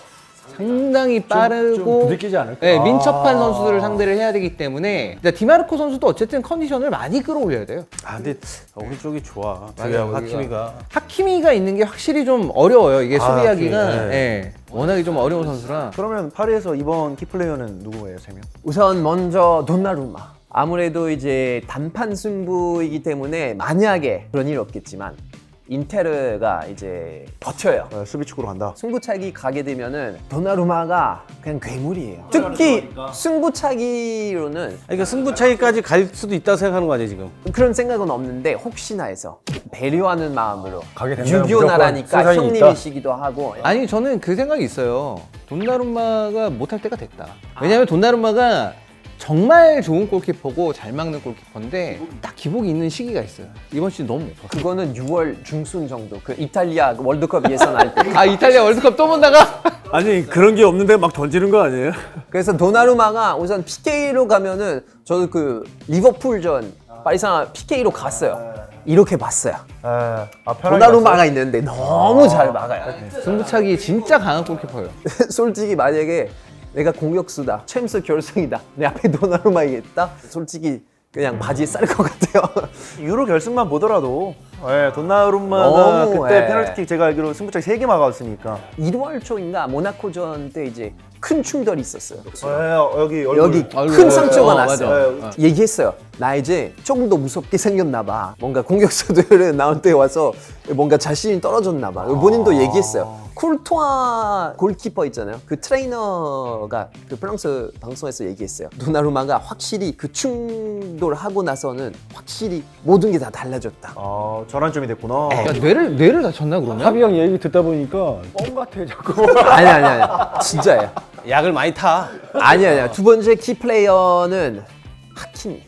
[SPEAKER 1] 상당히 빠르고
[SPEAKER 5] 부딪히지 않을까?
[SPEAKER 1] 네, 민첩한 선수들을 상대를 해야 되기 때문에 디마르코 선수도 어쨌든 컨디션을 많이 끌어올려야 돼요.
[SPEAKER 3] 아 근데 오른쪽이 좋아.
[SPEAKER 1] 맞아요,
[SPEAKER 3] 하키미가.
[SPEAKER 1] 하키미가 있는 게 확실히 좀 어려워요. 이게 수비하기가
[SPEAKER 3] 하키미, 네.
[SPEAKER 1] 예, 워낙에 좀 어려운 선수라.
[SPEAKER 4] 그러면 파리에서 이번 키플레이어는 누구예요, 3명?
[SPEAKER 2] 우선 먼저 돈나루마. 아무래도 이제 단판 승부이기 때문에 만약에 그런 일 없겠지만 인테르가 이제 버텨요.
[SPEAKER 4] 수비 축구로 간다.
[SPEAKER 2] 승부차기 가게 되면은 도나루마가 그냥 괴물이에요. 특히 승부차기로는
[SPEAKER 3] 그러니까 승부차기까지 갈 수도 있다고 생각하는 거 아니에요 지금?
[SPEAKER 2] 그런 생각은 없는데 혹시나 해서 배려하는 마음으로
[SPEAKER 5] 가게 된다면
[SPEAKER 2] 6.25 나라니까
[SPEAKER 5] 무조건
[SPEAKER 2] 형님이시기도 하고
[SPEAKER 1] 아니 저는 그 생각이 있어요. 돈나룸마가 못할 때가 됐다. 왜냐면 돈나룸마가 정말 좋은 골키퍼고 잘 막는 골키퍼인데 딱 기복이 있는 시기가 있어요. 이번 시즌 너무 못 봤어요.
[SPEAKER 2] 그거는 6월 중순 정도 그 이탈리아 월드컵 예선할 때.
[SPEAKER 1] 아, 이탈리아 월드컵 또 본다가?
[SPEAKER 5] 아니 그런 게 없는데 막 던지는 거 아니에요?
[SPEAKER 2] 그래서 도나루마가 우선 PK로 가면은 저도 그 리버풀전 파리상 PK로 갔어요. 이렇게 봤어요. 도나루마가 있는데 너무 잘 막아요.
[SPEAKER 1] 승부차기 진짜 강한 골키퍼예요.
[SPEAKER 2] 솔직히 만약에 내가 공격수다, 챔스 결승이다, 내 앞에 도나루마 이겠다? 솔직히 그냥 바지에 쌀 것 같아요.
[SPEAKER 4] 유로 결승만 보더라도 돈나룸마가
[SPEAKER 2] 너무,
[SPEAKER 4] 그때
[SPEAKER 2] 예.
[SPEAKER 4] 페널티킥 제가 알기로 승부차기 3개 막았으니까
[SPEAKER 2] 1월 초인가 모나코전 때 이제 큰 충돌이 있었어요.
[SPEAKER 4] 여기
[SPEAKER 2] 여기
[SPEAKER 1] 얼굴.
[SPEAKER 2] 큰 상처가
[SPEAKER 1] 맞아.
[SPEAKER 2] 났어요. 얘기했어요. 나 이제 조금 더 무섭게 생겼나 봐. 뭔가 공격수들은 나한테 와서 뭔가 자신이 떨어졌나 봐. 본인도 얘기했어요. 쿨토아 골키퍼 있잖아요. 그 트레이너가 그 프랑스 방송에서 얘기했어요. 도나루마가 확실히 그 충돌하고 나서는 확실히 모든 게 다 달라졌다.
[SPEAKER 4] 전환점이 됐구나.
[SPEAKER 1] 그러니까 뇌를 다쳤나 그러면?
[SPEAKER 5] 합이 형 얘기 듣다 보니까 뻥 같아 자꾸.
[SPEAKER 2] 아니. 진짜예요.
[SPEAKER 3] 약을 많이 타.
[SPEAKER 2] 아니야. 두 번째 키 플레이어는 하키미.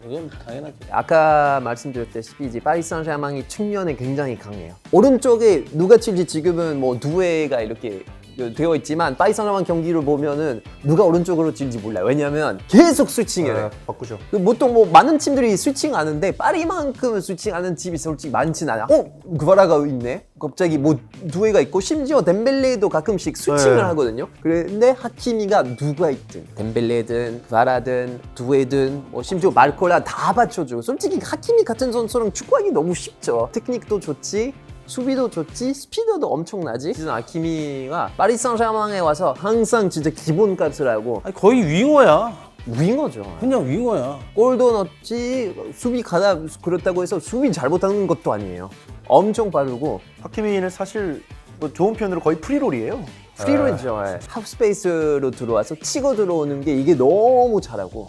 [SPEAKER 3] 이건 당연하지.
[SPEAKER 2] 아까 말씀드렸다시피 이제 파리 생제르맹이 측면에 굉장히 강해요. 오른쪽에 누가 칠지 지금은 뭐 두에가 이렇게 되어 있지만 파리 생제르맹 경기를 보면은 누가 오른쪽으로 칠지 몰라요. 왜냐면 계속 스위칭해요.
[SPEAKER 4] 바꾸죠.
[SPEAKER 2] 보통 뭐 많은 팀들이 스위칭하는데 파리만큼 스위칭하는 팀이 솔직히 많진 않아. 구바라가 있네. 갑자기 뭐 두에가 있고 심지어 덴벨레도 가끔씩 스위칭을
[SPEAKER 4] 네.
[SPEAKER 2] 하거든요. 그런데 하키미가 누가 있든 덴벨레든 구바라든 두에든 뭐 심지어 말콜라 다 받쳐주고 솔직히 하키미 같은 선수랑 축구하기 너무 쉽죠. 테크닉도 좋지. 수비도 좋지, 스피드도 엄청나지. 지금 하키미가 파리 생제르맹에 와서 항상 진짜 기본값을 하고
[SPEAKER 3] 아니, 거의 윙어야.
[SPEAKER 2] 윙어죠.
[SPEAKER 3] 그냥 윙어야.
[SPEAKER 2] 골도 넣지 수비 가다 그렇다고 해서 수비 잘 못하는 것도 아니에요. 엄청 빠르고
[SPEAKER 4] 하키미는 사실 뭐 좋은 편으로 거의 프리롤이에요.
[SPEAKER 2] 프리롤이죠. 하프스페이스로 들어와서 치고 들어오는 게 이게 너무 잘하고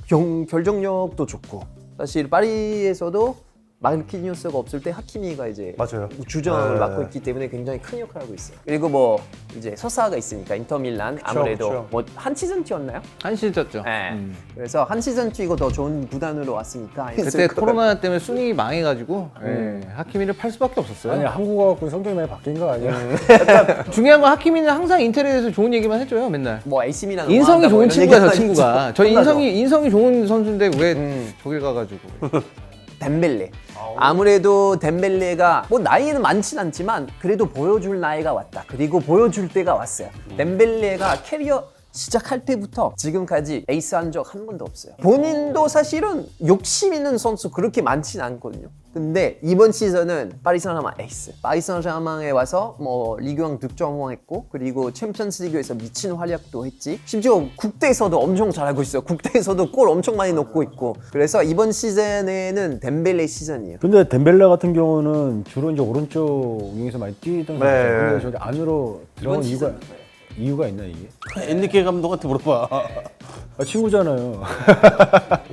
[SPEAKER 2] 결정력도 좋고 사실 파리에서도 마르키니오스가 없을 때 하키미가 이제
[SPEAKER 4] 맞아요.
[SPEAKER 2] 주전을 맡고 있기 때문에 굉장히 큰 역할을 하고 있어요. 그리고 뭐 이제 서사가 있으니까 인터밀란 아무래도
[SPEAKER 4] 그쵸.
[SPEAKER 2] 뭐 한 시즌 뛰었나요?
[SPEAKER 1] 한 시즌 쪘죠.
[SPEAKER 2] 네. 그래서 한 시즌 뛰고 더 좋은 구단으로 왔으니까
[SPEAKER 1] 그때
[SPEAKER 2] 했을 거예요.
[SPEAKER 1] 코로나 때문에 순위 망해가지고 하키미를 팔 수밖에 없었어요.
[SPEAKER 5] 아니 한국어 갖고 성격이 많이 바뀐 거 아니야?
[SPEAKER 1] 중요한 건 하키미는 항상 인텔에 대해서 좋은 얘기만 해줘요, 맨날.
[SPEAKER 2] 뭐 AC 밀란
[SPEAKER 1] 인성이 좋은 친구야, 저
[SPEAKER 2] 얘기하나
[SPEAKER 1] 친구가. 저 인성이 좋은 선수인데 왜 저길 가가지고.
[SPEAKER 2] 덴벨레. 아무래도 덴벨레가 뭐 나이는 많진 않지만 그래도 보여줄 나이가 왔다. 그리고 보여줄 때가 왔어요. 덴벨레가 캐리어 시작할 때부터 지금까지 에이스 한 적 한 번도 없어요. 본인도 사실은 욕심 있는 선수 그렇게 많진 않거든요. 근데 이번 시즌은 파리 생제르맹 에이스. 파리 생제르맹에 와서 뭐 리그왕 득점왕했고 그리고 챔피언스 리그에서 미친 활약도 했지. 심지어 국대에서도 엄청 잘하고 있어요. 국대에서도 골 엄청 많이 넣고 있고. 그래서 이번 시즌에는 덴벨레 시즌이에요.
[SPEAKER 5] 근데 덴벨레 같은 경우는 주로 이제 오른쪽 윙에서 많이 뛰던
[SPEAKER 4] 네.
[SPEAKER 5] 선수죠. 근데 저기 안으로 들어간
[SPEAKER 2] 이번
[SPEAKER 5] 이유가 있나 이게?
[SPEAKER 3] 엔리케 감독한테 물어봐.
[SPEAKER 5] 아, 친구잖아요.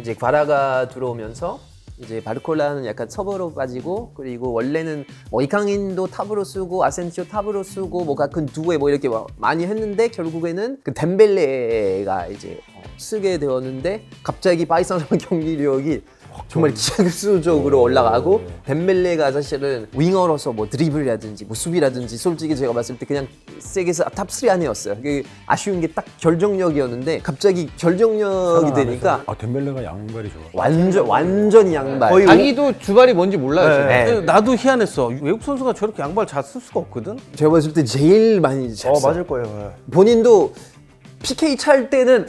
[SPEAKER 2] 이제 과라가 들어오면서 이제 바르콜라는 약간 서버로 빠지고 그리고 원래는 뭐 이강인도 탑으로 쓰고 아센시오 탑으로 쓰고 뭐 가끔 두에 뭐 이렇게 많이 했는데 결국에는 그 덴벨레가 이제 쓰게 되었는데 갑자기 파리 생제르맹 경기력이 정말 기하급수적으로 올라가고 덴벨레가 사실은 윙어로서 뭐 드리블이라든지 뭐 수비라든지 솔직히 제가 봤을 때 그냥 세계에서 탑3 안이었어요. 그게 아쉬운 게 딱 결정력이었는데 갑자기 결정력이 되니까
[SPEAKER 5] 아 덴벨레가 양발이 좋아.
[SPEAKER 2] 완전히 양발.
[SPEAKER 4] 거의
[SPEAKER 1] 자기도 주발이 뭔지 몰라요.
[SPEAKER 4] 네.
[SPEAKER 1] 지금.
[SPEAKER 3] 근데 나도 희한했어. 외국 선수가 저렇게 양발 잘 쓸 수가 없거든.
[SPEAKER 2] 제가 봤을 때 제일 많이 찼어요.
[SPEAKER 4] 맞을 거예요. 네.
[SPEAKER 2] 본인도 PK 찰 때는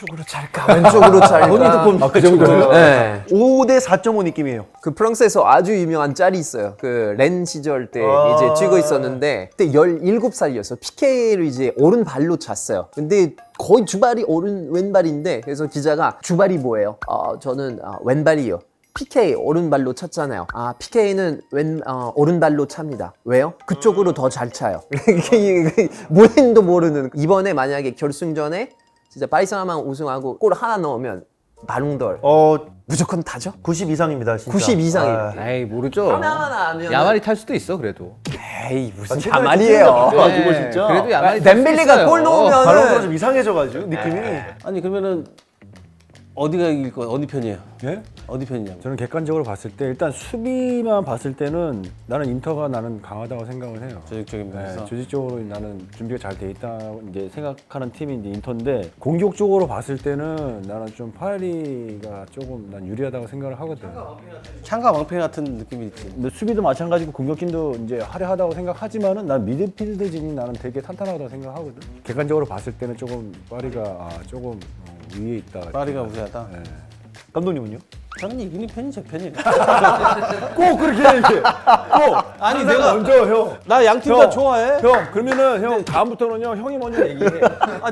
[SPEAKER 2] 오른쪽으로 찰까 왼쪽으로 찰까.
[SPEAKER 3] 본인도 보면
[SPEAKER 5] 그 정도예요?
[SPEAKER 2] 네.
[SPEAKER 4] 5대 4.5 느낌이에요.
[SPEAKER 2] 그 프랑스에서 아주 유명한 짤이 있어요. 그 렌 시절 때
[SPEAKER 4] 아.
[SPEAKER 2] 이제 뛰고 있었는데 그때 17살이었어. PK를 이제 오른발로 찼어요. 근데 거의 주발이 왼발인데 그래서 기자가 주발이 뭐예요? 저는 왼발이요. PK 오른발로 찼잖아요. PK는 오른발로 찹니다. 왜요? 그쪽으로 더 잘 차요. 본인도 모르는. 이번에 만약에 결승전에 진짜 파리 생제르맹 우승하고 골 하나 넣으면 바롱돌 무조건 타죠?
[SPEAKER 4] 90 이상입니다. 진짜.
[SPEAKER 2] 90 이상이에요.
[SPEAKER 1] 에이 모르죠.
[SPEAKER 2] 하나하나 하면
[SPEAKER 1] 야말이 탈 수도 있어 그래도.
[SPEAKER 2] 에이 무슨
[SPEAKER 4] 최근에
[SPEAKER 2] 야말이에요.
[SPEAKER 4] 가지고 진짜.
[SPEAKER 1] 그래도 야말이
[SPEAKER 2] 덴벨레가 골 넣으면
[SPEAKER 4] 발롱도가 좀 이상해져가지고 느낌이.
[SPEAKER 3] 아니 그러면은 어디가 이길 거 어디 편이에요?
[SPEAKER 5] 예?
[SPEAKER 3] 어디 편이냐고.
[SPEAKER 5] 저는 객관적으로 봤을 때 일단 수비만 봤을 때는 나는 인터가 나는 강하다고 생각을 해요.
[SPEAKER 3] 조직적인 면에서.
[SPEAKER 5] 조직적으로 나는 준비가 잘 돼 있다 이제 생각하는 팀이 이제 인터인데 공격적으로 봤을 때는 나는 좀 파리가 조금 난 유리하다고 생각을 하거든.
[SPEAKER 3] 창가 왕패 같은 느낌이 있지.
[SPEAKER 5] 근데 수비도 마찬가지고 공격진도 이제 화려하다고 생각하지만은 난 미드필드진이 나는 되게 탄탄하다고 생각하거든. 객관적으로 봤을 때는 조금 파리가 조금 위에 있다.
[SPEAKER 3] 파리가 우세하다.
[SPEAKER 5] 네.
[SPEAKER 4] 감독님은요?
[SPEAKER 3] 저는 이기는 편이 제 편이에요.
[SPEAKER 5] 꼭 그렇게 얘기해. 꼭.
[SPEAKER 3] 아니 내가
[SPEAKER 5] 먼저 형.
[SPEAKER 3] 나 양 팀 다 좋아해.
[SPEAKER 5] 형 그러면은 형 다음부터는요 형이 먼저 얘기해.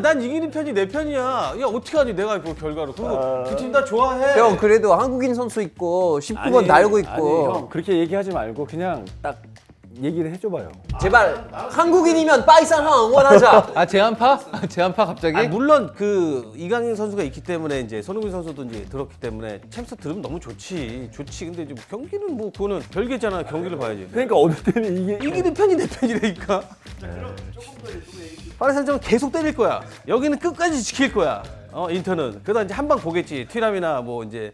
[SPEAKER 3] 난 이기는 편이 내 편이야. 야 어떻게 하니 내가 그 결과로. 그리고 두 팀 다 좋아해.
[SPEAKER 2] 형 그래도 한국인 선수 있고 19번 달고 있고
[SPEAKER 5] 아니 형 그렇게 얘기하지 말고 그냥 딱 얘기를 해줘봐요.
[SPEAKER 2] 제발 한국인이면 파리 생제르맹 응원하자.
[SPEAKER 1] 제한파? 제한파 갑자기?
[SPEAKER 3] 물론 그 이강인 선수가 있기 때문에 이제 손흥민 선수도 이제 들었기 때문에 챔스 들으면 너무 좋지. 근데 이제 경기는 뭐 그거는 별개잖아. 경기를 봐야지.
[SPEAKER 5] 그러니까 어느 때는 이게
[SPEAKER 3] 이기는 편이 내 편이라니까. 파리 생제르맹 계속 때릴 거야. 여기는 끝까지 지킬 거야. 인터는. 그러다 이제 한 방 보겠지. 튀람이나 뭐 이제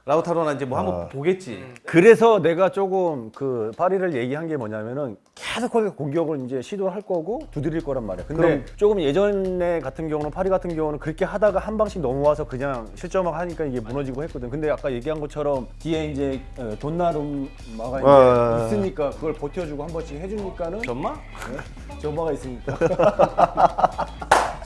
[SPEAKER 3] 라우타로나 이제 뭐 한번 보겠지.
[SPEAKER 5] 그래서 내가 조금 그 파리를 얘기한 게 뭐냐면은 계속 거기서 공격을 이제 시도를 할 거고 두드릴 거란 말이야. 근데
[SPEAKER 4] 그럼-
[SPEAKER 5] 조금 예전에 같은 경우는 파리 같은 경우는 그렇게 하다가 한 방씩 넘어와서 그냥 실점을 하니까 이게 무너지고 했거든. 근데 아까 얘기한 것처럼 뒤에 이제 돈나룸마가 이제 있으니까 그걸 버텨주고 한 번씩 해주니까는
[SPEAKER 3] 전마?
[SPEAKER 5] 점마가 있으니까.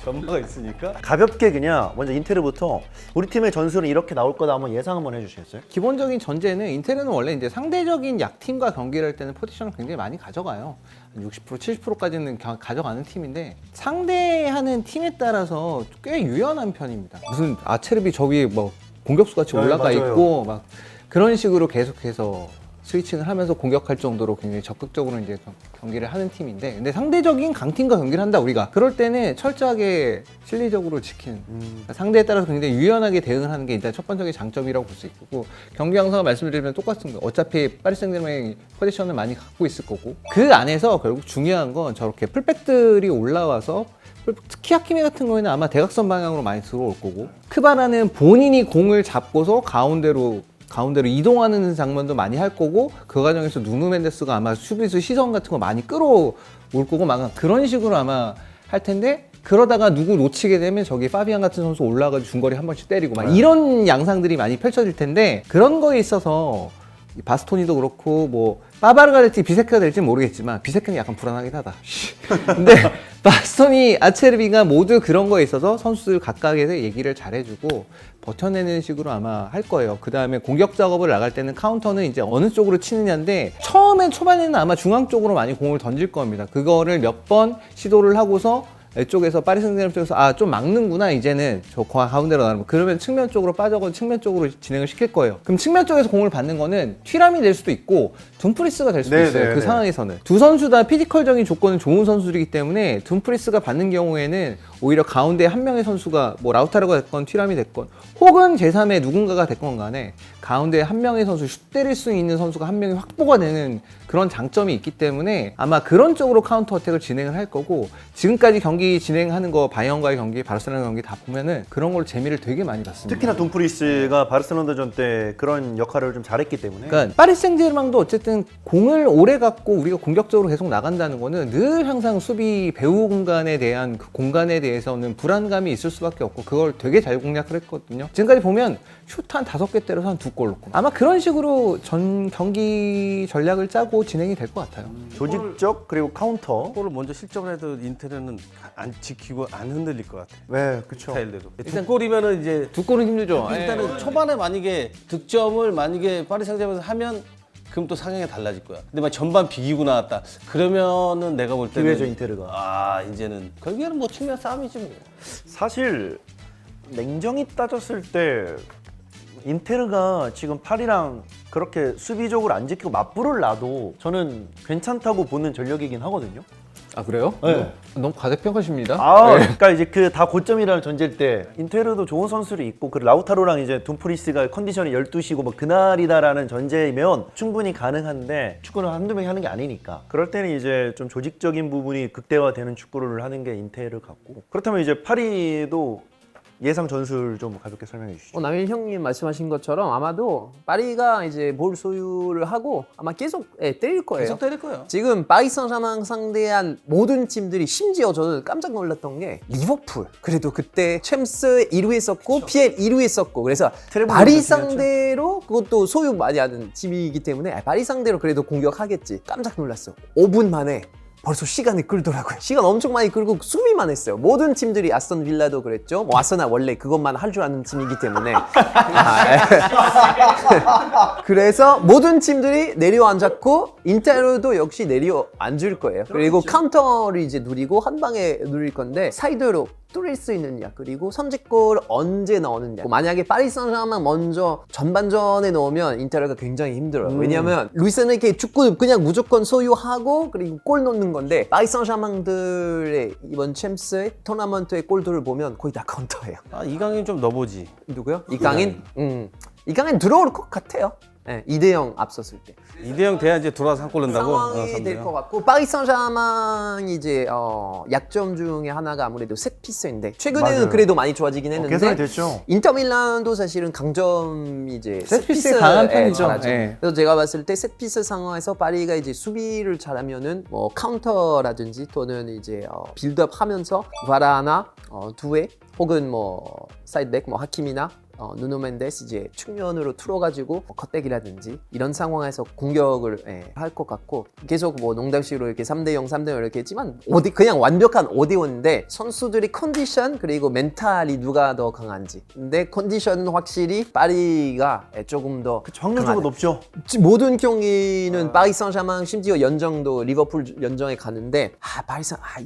[SPEAKER 3] 전마가 있으니까.
[SPEAKER 4] 가볍게 그냥 먼저 인테르부터 우리 팀의 전술은 이렇게 나올 거다 한번 예상 한번 해주시겠어요?
[SPEAKER 1] 기본적인 전제는 인테르는 원래 이제 상대적인 약팀과 경기를 할 때는 포지션을 굉장히 많이 가져가요. 60%, 70%까지는 가져가는 팀인데 상대하는 팀에 따라서 꽤 유연한 편입니다. 무슨 아체르비 저기 뭐 공격수 같이 올라가
[SPEAKER 4] 맞아요.
[SPEAKER 1] 있고 막 그런 식으로 계속해서 스위칭을 하면서 공격할 정도로 굉장히 적극적으로 이제 경기를 하는 팀인데, 근데 상대적인 강팀과 경기를 한다 우리가. 그럴 때는 철저하게 실리적으로 지키는, 그러니까 상대에 따라서 굉장히 유연하게 대응을 하는 게 일단 첫 번째 장점이라고 볼 수 있고, 경기 양상을 말씀드리면 똑같은 거예요. 어차피 파리 생제르맹이 포지션을 많이 갖고 있을 거고, 그 안에서 결국 중요한 건 저렇게 풀백들이 올라와서, 특히 하키미 같은 경우에는 아마 대각선 방향으로 많이 들어올 거고, 크바라는 본인이 공을 잡고서 가운데로 이동하는 장면도 많이 할 거고, 그 과정에서 누누 멘데스가 아마 수비수 시선 같은 거 많이 끌어올 거고, 막 그런 식으로 아마 할 텐데, 그러다가 누구 놓치게 되면 저기 파비안 같은 선수 올라가서 중거리 한 번씩 때리고 막 이런 양상들이 많이 펼쳐질 텐데, 그런 거에 있어서 바스토니도 그렇고 뭐 파바르가 될지 비세카가 될지 모르겠지만 비세카는 약간 불안하긴 하다. 근데 바스토니, 아체르비가 모두 그런 거에 있어서 선수들 각각에서 얘기를 잘해주고 버텨내는 식으로 아마 할 거예요. 그 다음에 공격 작업을 나갈 때는 카운터는 이제 어느 쪽으로 치느냐인데 처음엔 초반에는 아마 중앙 쪽으로 많이 공을 던질 겁니다. 그거를 몇 번 시도를 하고서 이쪽에서 파리 생제르맹 쪽에서 좀 막는구나 이제는 저 가운데로 나가면 그러면 측면 쪽으로 빠져서 측면 쪽으로 진행을 시킬 거예요. 그럼 측면 쪽에서 공을 받는 거는 튀람이 될 수도 있고 둠프리스가 될 수도
[SPEAKER 5] 네,
[SPEAKER 1] 있어요.
[SPEAKER 5] 네,
[SPEAKER 1] 그
[SPEAKER 5] 네.
[SPEAKER 1] 상황에서는 두 선수 다 피지컬적인 조건은 좋은 선수들이기 때문에 둠프리스가 받는 경우에는 오히려 가운데 한 명의 선수가 뭐 라우타로가 됐건 튀람이 됐건 혹은 제3의 누군가가 됐건 간에 가운데 한 명의 선수 슛 때릴 수 있는 선수가 한 명이 확보가 되는 그런 장점이 있기 때문에 아마 그런 쪽으로 카운터 어택을 진행을 할 거고 지금까지 경기 진행하는 거 바이언과의 경기, 바르셀로나 경기 다 보면은 그런 걸로 재미를 되게 많이 봤습니다.
[SPEAKER 4] 특히나 dumfries가 바르셀로나전 때 그런 역할을 좀 잘했기 때문에
[SPEAKER 1] 그러니까 파리 생제르맹도 어쨌든 공을 오래 갖고 우리가 공격적으로 계속 나간다는 거는 늘 항상 수비 배후 공간에 대한 그 공간에 대해서는 불안감이 있을 수밖에 없고 그걸 되게 잘 공략을 했거든요. 지금까지 보면 슛 한 5개 때려서 한 2골 넣고 아마 그런 식으로 전 경기 전략을 짜고 진행이 될 것 같아요.
[SPEAKER 4] 조직적 그리고 카운터.
[SPEAKER 3] 골을 먼저 실점을 해도 인테르는 안 지키고 안 흔들릴 것 같아.
[SPEAKER 4] 네, 그렇죠.
[SPEAKER 3] 스타일대로. 두 골이면은 이제
[SPEAKER 1] 2골은 힘들죠.
[SPEAKER 3] 일단은 초반에 만약에 득점을 만약에 파리 생제르맹에서 하면 그럼 또 상황이 달라질 거야. 근데 막 전반 비기고 나왔다. 그러면은 내가 볼 때는
[SPEAKER 4] 기회죠, 인테르가.
[SPEAKER 3] 아 이제는 결국에는 뭐 측면 싸움이지 뭐.
[SPEAKER 4] 사실 냉정히 따졌을 때 인테르가 지금 파리랑 그렇게 수비적으로 안 지키고 맞불을 놔도 저는 괜찮다고 보는 전력이긴 하거든요.
[SPEAKER 1] 아 그래요?
[SPEAKER 4] 네.
[SPEAKER 1] 너무 과대평가십니다.
[SPEAKER 4] 그러니까 이제 그 다 고점이라는 전제일 때 인테르도 좋은 선수들이 있고 그 라우타로랑 이제 둠프리스가 컨디션이 12시고 뭐 그날이다라는 전제이면 충분히 가능한데 축구는 한두 명이 하는 게 아니니까 그럴 때는 이제 좀 조직적인 부분이 극대화되는 축구를 하는 게 인테르 같고 그렇다면 이제 파리도 예상 전술 좀 가볍게 설명해 주시죠.
[SPEAKER 2] 남일 형님 말씀하신 것처럼 아마도 파리가 이제 볼 소유를 하고 아마 계속 때릴 거예요.
[SPEAKER 3] 계속 때릴 거예요.
[SPEAKER 2] 지금 파리 생제르맹 상대한 모든 팀들이 심지어 저는 깜짝 놀랐던 게 리버풀 그래도 그때 챔스 1위 했었고 PL 1위 했었고 그래서
[SPEAKER 4] 트래블
[SPEAKER 2] 파리
[SPEAKER 4] 팀이었죠.
[SPEAKER 2] 상대로 그것도 소유 많이 하는 팀이기 때문에 파리 상대로 그래도 공격하겠지 깜짝 놀랐어. 5분 만에 벌써 시간이 끌더라고요. 시간 엄청 많이 끌고 수비만 했어요. 모든 팀들이 아스톤 빌라도 그랬죠. 뭐 아스나 원래 그것만 할 줄 아는 팀이기 때문에. 그래서 모든 팀들이 내려앉았고 인테르도 역시 내려앉을 거예요. 그리고 카운터를 이제 누리고 한 방에 누릴 건데 사이드로 뚫릴 수 있느냐 그리고 선제골 언제 넣느냐 만약에 파리 생제르맹 먼저 전반전에 넣으면 인테르가 굉장히 힘들어요. 왜냐하면 루이스 엔리케 축구 그냥 무조건 소유하고 그리고 골 넣는 건데 파리 생제르맹들의 이번 챔스의 토너먼트의 골들을 보면 거의 다 카운터예요.
[SPEAKER 3] 아 이강인 좀 넣어보지.
[SPEAKER 2] 누구요? 이강인? 이강인 들어올 것 같아요. 네, 2대0 앞섰을 때.
[SPEAKER 3] 2대0 돼야 이제 돌아서 한 골 넣는다고.
[SPEAKER 2] 상황이 될 것 같고 파리 생제르맹이 이제 약점 중에 하나가 아무래도 셋피스인데 최근에는
[SPEAKER 4] 맞아요.
[SPEAKER 2] 그래도 많이 좋아지긴 했는데
[SPEAKER 4] 개선이 됐죠.
[SPEAKER 2] 인터밀란도 사실은 강점이 이제
[SPEAKER 1] 셋피스에 강한 편이죠.
[SPEAKER 2] 잘하죠.
[SPEAKER 1] 네.
[SPEAKER 2] 그래서 제가 봤을 때 셋피스 상황에서 파리가 이제 수비를 잘하면은 뭐 카운터라든지 또는 이제 빌드업하면서 바라나 두에 혹은 뭐 사이드백 뭐 하킴이나 누노 멘데스 이제 측면으로 틀어가지고 컷백이라든지 이런 상황에서 공격을 할 것 같고 계속 뭐 농담식으로 이렇게 3대0, 3대0 이렇게 했지만 그냥 완벽한 5대5인데 선수들이 컨디션 그리고 멘탈이 누가 더 강한지 근데 컨디션은 확실히 파리가 조금 더
[SPEAKER 4] 확률적으로 높죠.
[SPEAKER 2] 모든 경기는 파리 생제르맹 심지어 연정도 리버풀 연정에 가는데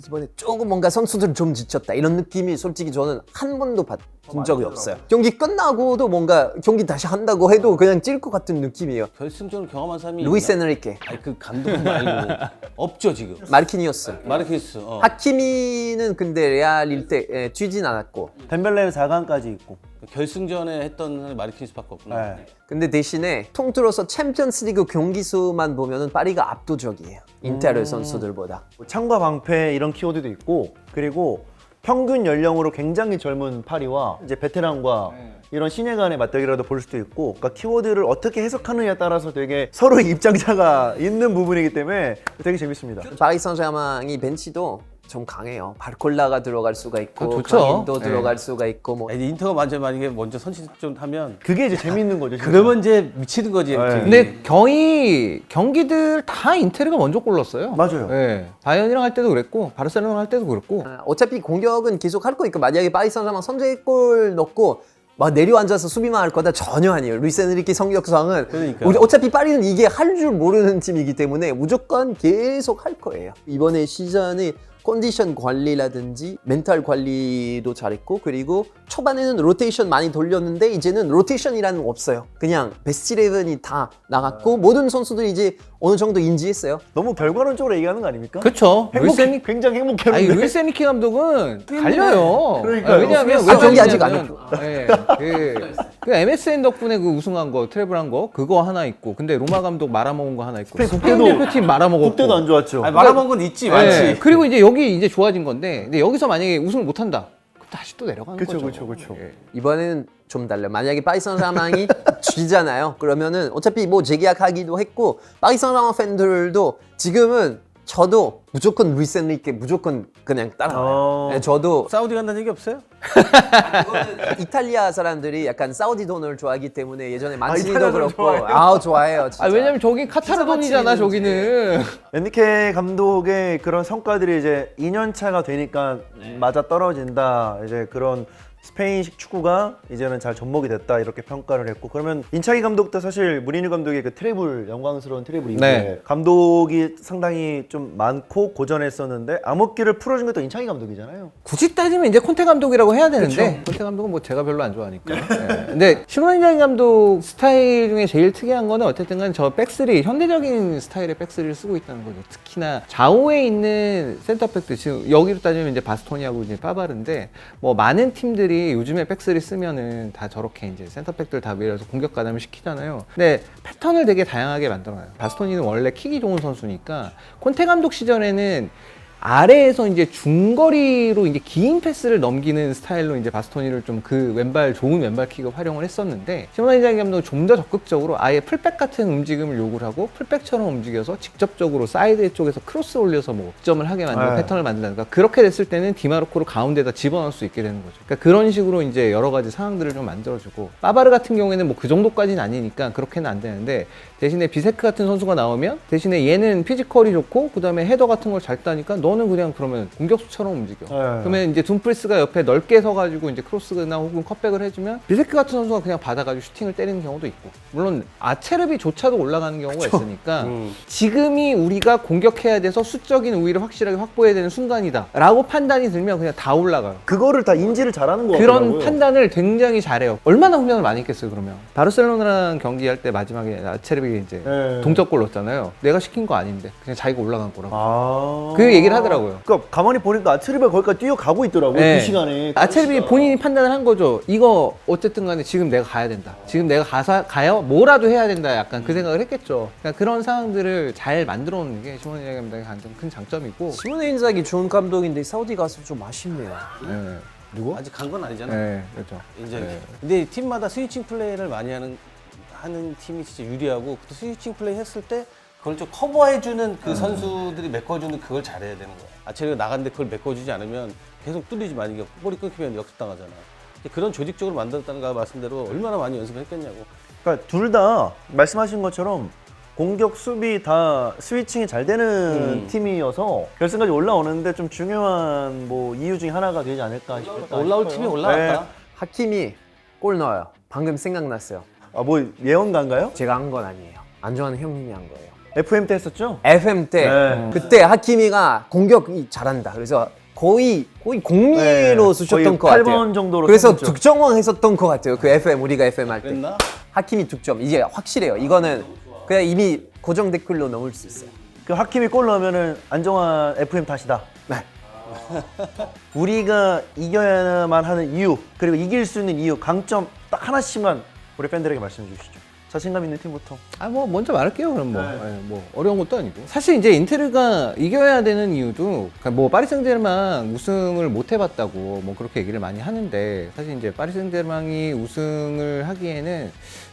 [SPEAKER 2] 이번에 조금 뭔가 선수들 좀 지쳤다 이런 느낌이 솔직히 저는 한 번도 본 적이 없어요. 경기 끝나고도 뭔가 경기 다시 한다고 해도 그냥 찔 것 같은 느낌이에요.
[SPEAKER 3] 결승전을 경험한 사람이
[SPEAKER 2] 루이스
[SPEAKER 3] 있나?
[SPEAKER 2] 엔리케,
[SPEAKER 3] 아니 그 감독 말고 없죠 지금.
[SPEAKER 2] 마르키니오스,
[SPEAKER 3] 마르케스.
[SPEAKER 2] 하키미는 근데 레알일 때 뛰진 않았고
[SPEAKER 4] 덴벨레는 4강까지 있고.
[SPEAKER 3] 결승전에 했던 사람이 마르케스밖에 없구나.
[SPEAKER 4] 네.
[SPEAKER 2] 근데 대신에 통틀어서 챔피언스리그 경기 수만 보면은 파리가 압도적이에요. 인테르 선수들보다.
[SPEAKER 4] 창과 방패 이런 키워드도 있고 그리고 평균 연령으로 굉장히 젊은 파리와 이제 베테랑과 이런 신예 간의 맞대결이라도 볼 수도 있고 그러니까 키워드를 어떻게 해석하느냐에 따라서 되게 서로의 입장차가 있는 부분이기 때문에 되게 재밌습니다.
[SPEAKER 2] 파리 생제르맹이 벤치도 좀 강해요. 바르콜라가 들어갈 수가 있고
[SPEAKER 1] 좋죠.
[SPEAKER 2] 강인도
[SPEAKER 1] 네.
[SPEAKER 2] 들어갈 수가 있고 뭐
[SPEAKER 3] 아니, 인터가 만약에 먼저 선취점 하면
[SPEAKER 5] 그게 이제 재밌는 거죠. 진짜.
[SPEAKER 3] 그러면 이제 미치는 거지.
[SPEAKER 5] 네.
[SPEAKER 3] 저기.
[SPEAKER 1] 근데 거의 경기들 다 인테르가 먼저 골 넣었어요.
[SPEAKER 5] 맞아요.
[SPEAKER 1] 예. 바이언이랑 할 때도 그랬고 바르셀로나 할 때도 그랬고.
[SPEAKER 2] 어차피 공격은 계속 할 거니까 만약에 파리 생제르맹 선제골 넣고 막 내려앉아서 수비만 할 거다 전혀 아니에요. 루이스 엔리케 성격상은
[SPEAKER 3] 그러니까요.
[SPEAKER 2] 우리 어차피 파리는 이게 할 줄 모르는 팀이기 때문에 무조건 계속 할 거예요. 이번에 시즌에 컨디션 관리라든지 멘탈 관리도 잘했고 그리고 초반에는 로테이션 많이 돌렸는데 이제는 로테이션이라는 거 없어요. 그냥 베스트 11이 다 나갔고 모든 선수들이 이제 어느 정도 인지했어요.
[SPEAKER 5] 너무 결과론적으로 얘기하는 거 아닙니까?
[SPEAKER 1] 그렇죠.
[SPEAKER 5] 행복해, 굉장히
[SPEAKER 1] 아니
[SPEAKER 5] 행복했는데.
[SPEAKER 1] 루이스 엔리케 감독은 갈려요.
[SPEAKER 5] 그러니까요.
[SPEAKER 1] 아, 왜냐하면
[SPEAKER 2] 아, 경기 아직 안
[SPEAKER 1] 갈리냐면, 그 MSN 덕분에 그 우승한 거 트래블한 거 그거 하나 있고 근데 로마 감독 말아먹은 거 하나 있고
[SPEAKER 5] 스페인
[SPEAKER 1] 스페인
[SPEAKER 5] 국대도-
[SPEAKER 1] 대표팀 말아먹었고
[SPEAKER 5] 그때도 안 좋았죠.
[SPEAKER 3] 아니, 말아먹은 건 있지, 많지.
[SPEAKER 1] 네, 그리고 이제 여기 이제 좋아진 건데 근데 여기서 만약에 우승을 못한다 그럼 다시 또 내려가는
[SPEAKER 5] 그쵸,
[SPEAKER 1] 거죠.
[SPEAKER 5] 그쵸.
[SPEAKER 1] 예.
[SPEAKER 2] 이번에는 좀 달라요. 만약에 파리 생제르맹이 지잖아요. 그러면은 어차피 뭐 재계약하기도 했고 파리 생제르맹 팬들도 지금은 저도 무조건 루이스 엔리케 무조건 그냥 따라와요. 네, 저도
[SPEAKER 3] 사우디 간다는 얘기 없어요?
[SPEAKER 2] 이탈리아 사람들이 약간 사우디 돈을 좋아하기 때문에 예전에
[SPEAKER 5] 이탈리아
[SPEAKER 2] 만시니도
[SPEAKER 5] 돈
[SPEAKER 2] 그렇고
[SPEAKER 5] 좋아해요?
[SPEAKER 2] 좋아해요. 진짜.
[SPEAKER 1] 아 왜냐면 저기 카타르 돈이잖아 저기는.
[SPEAKER 5] 엔리케 감독의 그런 성과들이 이제 2년 차가 되니까 맞아 떨어진다. 이제 그런 스페인식 축구가 이제는 잘 접목이 됐다 이렇게 평가를 했고 그러면 인차기 감독도 사실 무리뉴 감독의 그 트래블 영광스러운 트래블 이후에
[SPEAKER 1] 네.
[SPEAKER 5] 감독이 상당히 좀 많고 고전했었는데 암흑기를 풀어준 것도 인차기 감독이잖아요.
[SPEAKER 1] 굳이 따지면 이제 콘테 감독이라고 해야 되는데 콘테 감독은 뭐 제가 별로 안 좋아하니까. 예. 근데 시모네 감독 스타일 중에 제일 특이한 거는 어쨌든간 저 백스리 현대적인 스타일의 백스리를 쓰고 있다는 거죠. 특히나 좌우에 있는 센터백들 지금 여기로 따지면 이제 바스토니하고 이제 파바르인데 뭐 많은 팀들이 요즘에 백스리 쓰면은 다 저렇게 이제 센터백들 다 밀어서 공격 가담을 시키잖아요. 근데 패턴을 되게 다양하게 만들어놔요. 바스토니는 원래 킥이 좋은 선수니까 콘테 감독 시절에는 아래에서 이제 중거리로 이제 긴 패스를 넘기는 스타일로 이제 바스토니를 좀 그 왼발 좋은 왼발 킥을 활용을 했었는데 시모네 인자기 감독은 좀 더 적극적으로 아예 풀백 같은 움직임을 요구를 하고 풀백처럼 움직여서 직접적으로 사이드 쪽에서 크로스 올려서 뭐 득점을 하게 만드는
[SPEAKER 5] 네.
[SPEAKER 1] 패턴을 만든다니까 그렇게 됐을 때는 디마르코를 가운데다 집어넣을 수 있게 되는 거죠. 그러니까 그런 식으로 이제 여러 가지 상황들을 좀 만들어주고 파바르 같은 경우에는 뭐 그 정도까지는 아니니까 그렇게는 안 되는데 대신에 비세크 같은 선수가 나오면 대신에 얘는 피지컬이 좋고 그 다음에 헤더 같은 걸 잘 따니까 너는 그냥 그러면 공격수처럼 움직여. 그러면 이제 둠프리스가 옆에 넓게 서가지고 이제 크로스나 혹은 컷백을 해주면 비세크 같은 선수가 그냥 받아가지고 슈팅을 때리는 경우도 있고 물론 아체르비조차도 올라가는 경우가 있으니까 지금이 우리가 공격해야 돼서 수적인 우위를 확실하게 확보해야 되는 순간이다라고 판단이 들면 그냥 다 올라가요.
[SPEAKER 5] 그거를 다 인지를 잘하는 거
[SPEAKER 1] 그런
[SPEAKER 5] 같더라고요.
[SPEAKER 1] 판단을 굉장히 잘해요. 얼마나 훈련을 많이 했겠어요, 그러면. 바르셀로나랑 경기할 때 마지막에 아체르비 이제
[SPEAKER 5] 네.
[SPEAKER 1] 동점골 넣었잖아요. 내가 시킨 거 아닌데 그냥 자기가 올라간 거라고.
[SPEAKER 5] 아.
[SPEAKER 1] 그 얘기를 하더라고요.
[SPEAKER 5] 그러니까 가만히 보니까 아체르비가 거기까지 뛰어가고 있더라고요.
[SPEAKER 1] 네.
[SPEAKER 5] 그 시간에.
[SPEAKER 1] 아체르비 본인이 판단을 한 거죠. 이거 어쨌든 간에 지금 내가 가야 된다. 지금 내가 가요? 뭐라도 해야 된다. 약간 그 생각을 했겠죠. 그러니까 그런 상황들을 잘 만들어 놓는 게 시모네 인자기 감독의 가장 큰 장점이고.
[SPEAKER 2] 시모네 인자기 좋은 감독인데 사우디 가서 좀 아쉽네요.
[SPEAKER 1] 네. 누구?
[SPEAKER 3] 아직 간 건 아니잖아.
[SPEAKER 1] 네, 그렇죠.
[SPEAKER 3] 인정이.
[SPEAKER 1] 네.
[SPEAKER 3] 근데 팀마다 스위칭 플레이를 많이 하는 팀이 진짜 유리하고 또 스위칭 플레이 했을 때 그걸 좀 커버해주는 그 선수들이 메꿔주는 그걸 잘해야 되는 거야. 아체르가 나갔는데 그걸 메꿔주지 않으면 계속 뚫리지만 이게 볼이 끊기면 역습당하잖아. 그런 조직적으로 만들었다는 거 말씀대로 얼마나 많이 연습을 했겠냐고.
[SPEAKER 5] 그러니까 둘 다 말씀하신 것처럼 공격 수비 다 스위칭이 잘 되는 팀이어서 결승까지 올라오는데 좀 중요한 뭐 이유 중에 하나가 되지 않을까 싶다.
[SPEAKER 3] 올라올 팀이 올라왔다.
[SPEAKER 5] 네.
[SPEAKER 2] 하킴이 골 넣어요. 방금 생각났어요.
[SPEAKER 5] 아, 뭐 예언가인가요?
[SPEAKER 2] 제가 한 건 아니에요. 안 좋아하는 형님이 한 거예요.
[SPEAKER 5] FM 때 했었죠?
[SPEAKER 2] FM 때
[SPEAKER 5] 네.
[SPEAKER 2] 그때 하키미가 공격이 잘한다. 그래서 거의 공미로 쓰셨던 것
[SPEAKER 5] 8번
[SPEAKER 2] 같아요.
[SPEAKER 5] 정도로
[SPEAKER 2] 그래서
[SPEAKER 5] 썼었죠.
[SPEAKER 2] 득점왕 했었던 것 같아요. 그 FM 우리가 FM 할 때.
[SPEAKER 3] 그랬나?
[SPEAKER 2] 하키미 득점 이제 확실해요. 이거는 그냥 이미 고정 댓글로 넘을 수 있어요.
[SPEAKER 5] 그 하킴이 골 넣으면은 안정환 FM 탓이다.
[SPEAKER 2] 네.
[SPEAKER 5] 우리가 이겨야만 하는 이유 그리고 이길 수 있는 이유 강점 딱 하나씩만 우리 팬들에게 말씀해 주시죠. 자신감 있는 팀부터.
[SPEAKER 1] 아, 뭐, 먼저 말할게요, 그럼 뭐. 예, 뭐, 어려운 것도 아니고. 사실 이제 인테르가 이겨야 되는 이유도, 그러니까 뭐, 파리 생제르맹 우승을 못 해봤다고, 뭐, 그렇게 얘기를 많이 하는데, 사실 이제 파리 생제르맹이 우승을 하기에는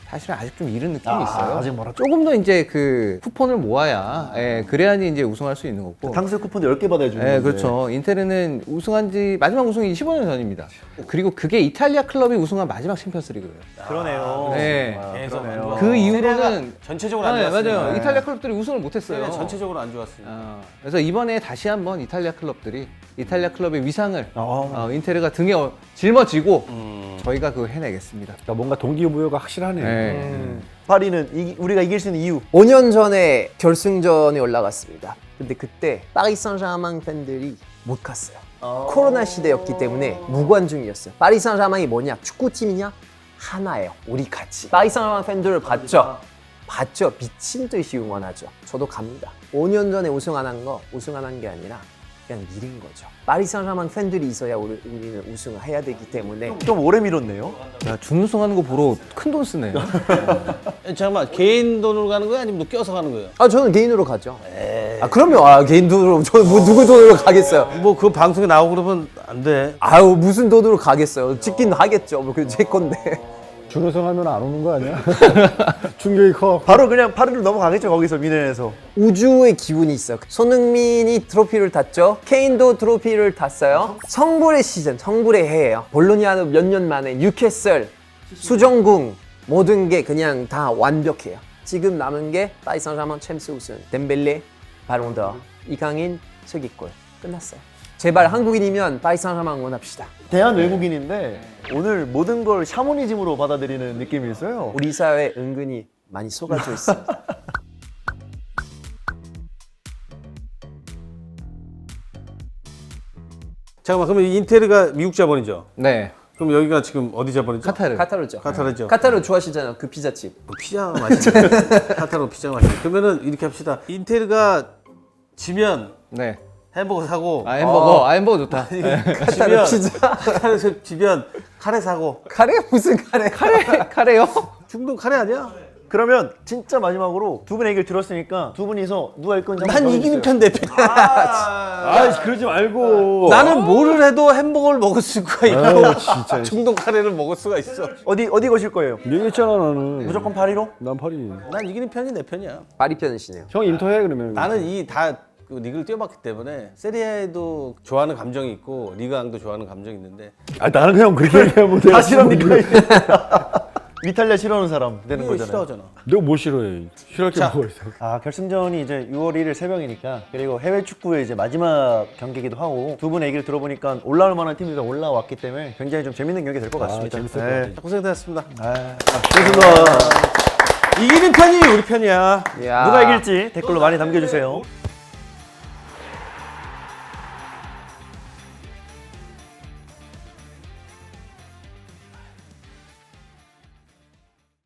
[SPEAKER 1] 사실은 아직 좀 이른 느낌이 있어요.
[SPEAKER 5] 아직 멀었다.
[SPEAKER 1] 조금 더 이제 그 쿠폰을 모아야 그래야니 이제 우승할 수 있는 거고.
[SPEAKER 5] 탕수육 쿠폰도 10개 받아야 주는
[SPEAKER 1] 네,
[SPEAKER 5] 건데.
[SPEAKER 1] 그렇죠. 인테르는 우승한 지 마지막 우승이 15년 전입니다. 그리고 그게 이탈리아 클럽이 우승한 마지막 챔피언스리그예요.
[SPEAKER 5] 그러네요.
[SPEAKER 1] 네.
[SPEAKER 3] 계속 안 좋아.
[SPEAKER 1] 그 이후로는
[SPEAKER 3] 전체적으로 안
[SPEAKER 1] 네,
[SPEAKER 3] 좋았어요.
[SPEAKER 1] 맞아요. 이탈리아 클럽들이 우승을 못했어요.
[SPEAKER 3] 전체적으로 안 좋았어요.
[SPEAKER 1] 그래서 이번에 다시 한번 이탈리아 클럽들이 이탈리아 클럽의 위상을 인테르가 등에 짊어지고 저희가 그거 해내겠습니다.
[SPEAKER 5] 그러니까 뭔가 동기부여가 확실하네.
[SPEAKER 1] 네.
[SPEAKER 5] 파리는 우리가 이길 수 있는 이유.
[SPEAKER 2] 5년 전에 결승전에 올라갔습니다. 근데 그때 파리 생제르맹 팬들이 못 갔어요. 코로나 시대였기 때문에 무관중이었어요. 파리 생제르맹이 뭐냐? 축구팀이냐? 하나예요. 우리 같이. 파리 생제르맹 팬들을 봤죠? 봤죠? 미친 듯이 응원하죠. 저도 갑니다. 5년 전에 우승 안 한 게 아니라 그냥 미린 거죠. 파리 생제르맹 팬들이 있어야 우리는 우승을 해야 되기 때문에
[SPEAKER 5] 좀 오래 미뤘네요.
[SPEAKER 1] 야, 준우승하는 거 보러 큰 돈 쓰네.
[SPEAKER 3] 잠깐만 개인 돈으로 가는 거예요? 아니면 껴서 가는 거예요?
[SPEAKER 2] 저는 개인으로 가죠. 그럼요. 개인 돈으로 저는 뭐 누구 돈으로 가겠어요.
[SPEAKER 3] 뭐 그 방송에 나오고 그러면 안 돼.
[SPEAKER 2] 아유 무슨 돈으로 가겠어요. 찍긴 하겠죠. 뭐 그 제 건데.
[SPEAKER 5] 준우승하면 안 오는 거 아니야? 충격이 커. 바로 그냥 파리로 넘어가겠죠, 거기서 미넨에서.
[SPEAKER 2] 우주의 기운이 있어요. 손흥민이 트로피를 탔죠. 케인도 트로피를 탔어요. 성불의 시즌, 성불의 해예요. 볼로냐는 몇 년 만에 뉴캐슬, 수정궁 모든 게 그냥 다 완벽해요. 지금 남은 게 파리 생제르맹 챔스 우승, 덴벨레, 바론더, 이강인, 서기골 끝났어요. 제발 한국인이면 파리 생제르맹 응원합시다.
[SPEAKER 5] 대한 외국인인데 오늘 모든 걸 샤머니즘으로 받아들이는 느낌이 있어요.
[SPEAKER 2] 우리 사회에 은근히 많이 쏟아져 있습니다.
[SPEAKER 3] 잠깐만 그러면 인테르가 미국 자본이죠?
[SPEAKER 1] 네.
[SPEAKER 3] 그럼 여기가 지금 어디 자본이죠?
[SPEAKER 1] 카타르.
[SPEAKER 2] 카타르죠.
[SPEAKER 3] 카타르죠.
[SPEAKER 2] 카타르 좋아하시잖아요. 그 피자집.
[SPEAKER 3] 뭐 피자 맛있네. 카타르 피자 맛있네. 그러면은 이렇게 합시다. 인테르가 지면
[SPEAKER 1] 네.
[SPEAKER 3] 햄버거 사고
[SPEAKER 1] 햄버거 좋다.
[SPEAKER 3] 지면
[SPEAKER 2] 피자.
[SPEAKER 3] 카타르에서 지면 카레 사고.
[SPEAKER 2] 카레 무슨 카레?
[SPEAKER 1] 카레요?
[SPEAKER 3] 중동 카레 아니야?
[SPEAKER 5] 그러면 진짜 마지막으로 두 분의 얘기를 들었으니까 두 분이서 누가 일 건지 한번
[SPEAKER 3] 난 이기는 편 내 편.
[SPEAKER 5] 아, 그러지 말고.
[SPEAKER 3] 나는 뭐를 해도 햄버거를 먹을 수가 있고 중동 카레를 먹을 수가 있어.
[SPEAKER 5] 어디 거실 거예요?
[SPEAKER 6] 얘기했잖아 나는.
[SPEAKER 5] 무조건 파리로?
[SPEAKER 6] 난 파리.
[SPEAKER 3] 난 이기는 편이 내 편이야.
[SPEAKER 2] 파리 편이시네요.
[SPEAKER 6] 형 인터해 그러면.
[SPEAKER 3] 나는 이 다 리그를 뛰어봤기 때문에 세리아에도 좋아하는 감정이 있고 리그왕도 좋아하는 감정이 있는데
[SPEAKER 6] 아 나는 그냥 그렇게 얘기하면 돼.
[SPEAKER 5] 다 싫어합니까? 이탈리아 싫어하는 사람 되는
[SPEAKER 3] 이거
[SPEAKER 5] 거잖아요.
[SPEAKER 3] 싫어하잖아.
[SPEAKER 6] 내가 뭐 싫어해? 싫어할 게
[SPEAKER 3] 자.
[SPEAKER 6] 뭐가 있어?
[SPEAKER 5] 아, 결승전이 이제 6월 1일 새벽이니까 그리고 해외 축구의 이제 마지막 경기이기도 하고 두 분의 얘기를 들어보니까 올라올 만한 팀이 다 올라왔기 때문에 굉장히 좀 재밌는 경기 될 것 같습니다.
[SPEAKER 6] 재밌을 것 같아.
[SPEAKER 3] 자, 고생하셨습니다.
[SPEAKER 5] 고맙습니다.
[SPEAKER 3] 이기는 편이 우리 편이야.
[SPEAKER 2] 이야.
[SPEAKER 5] 누가 이길지 댓글로 많이 남겨주세요.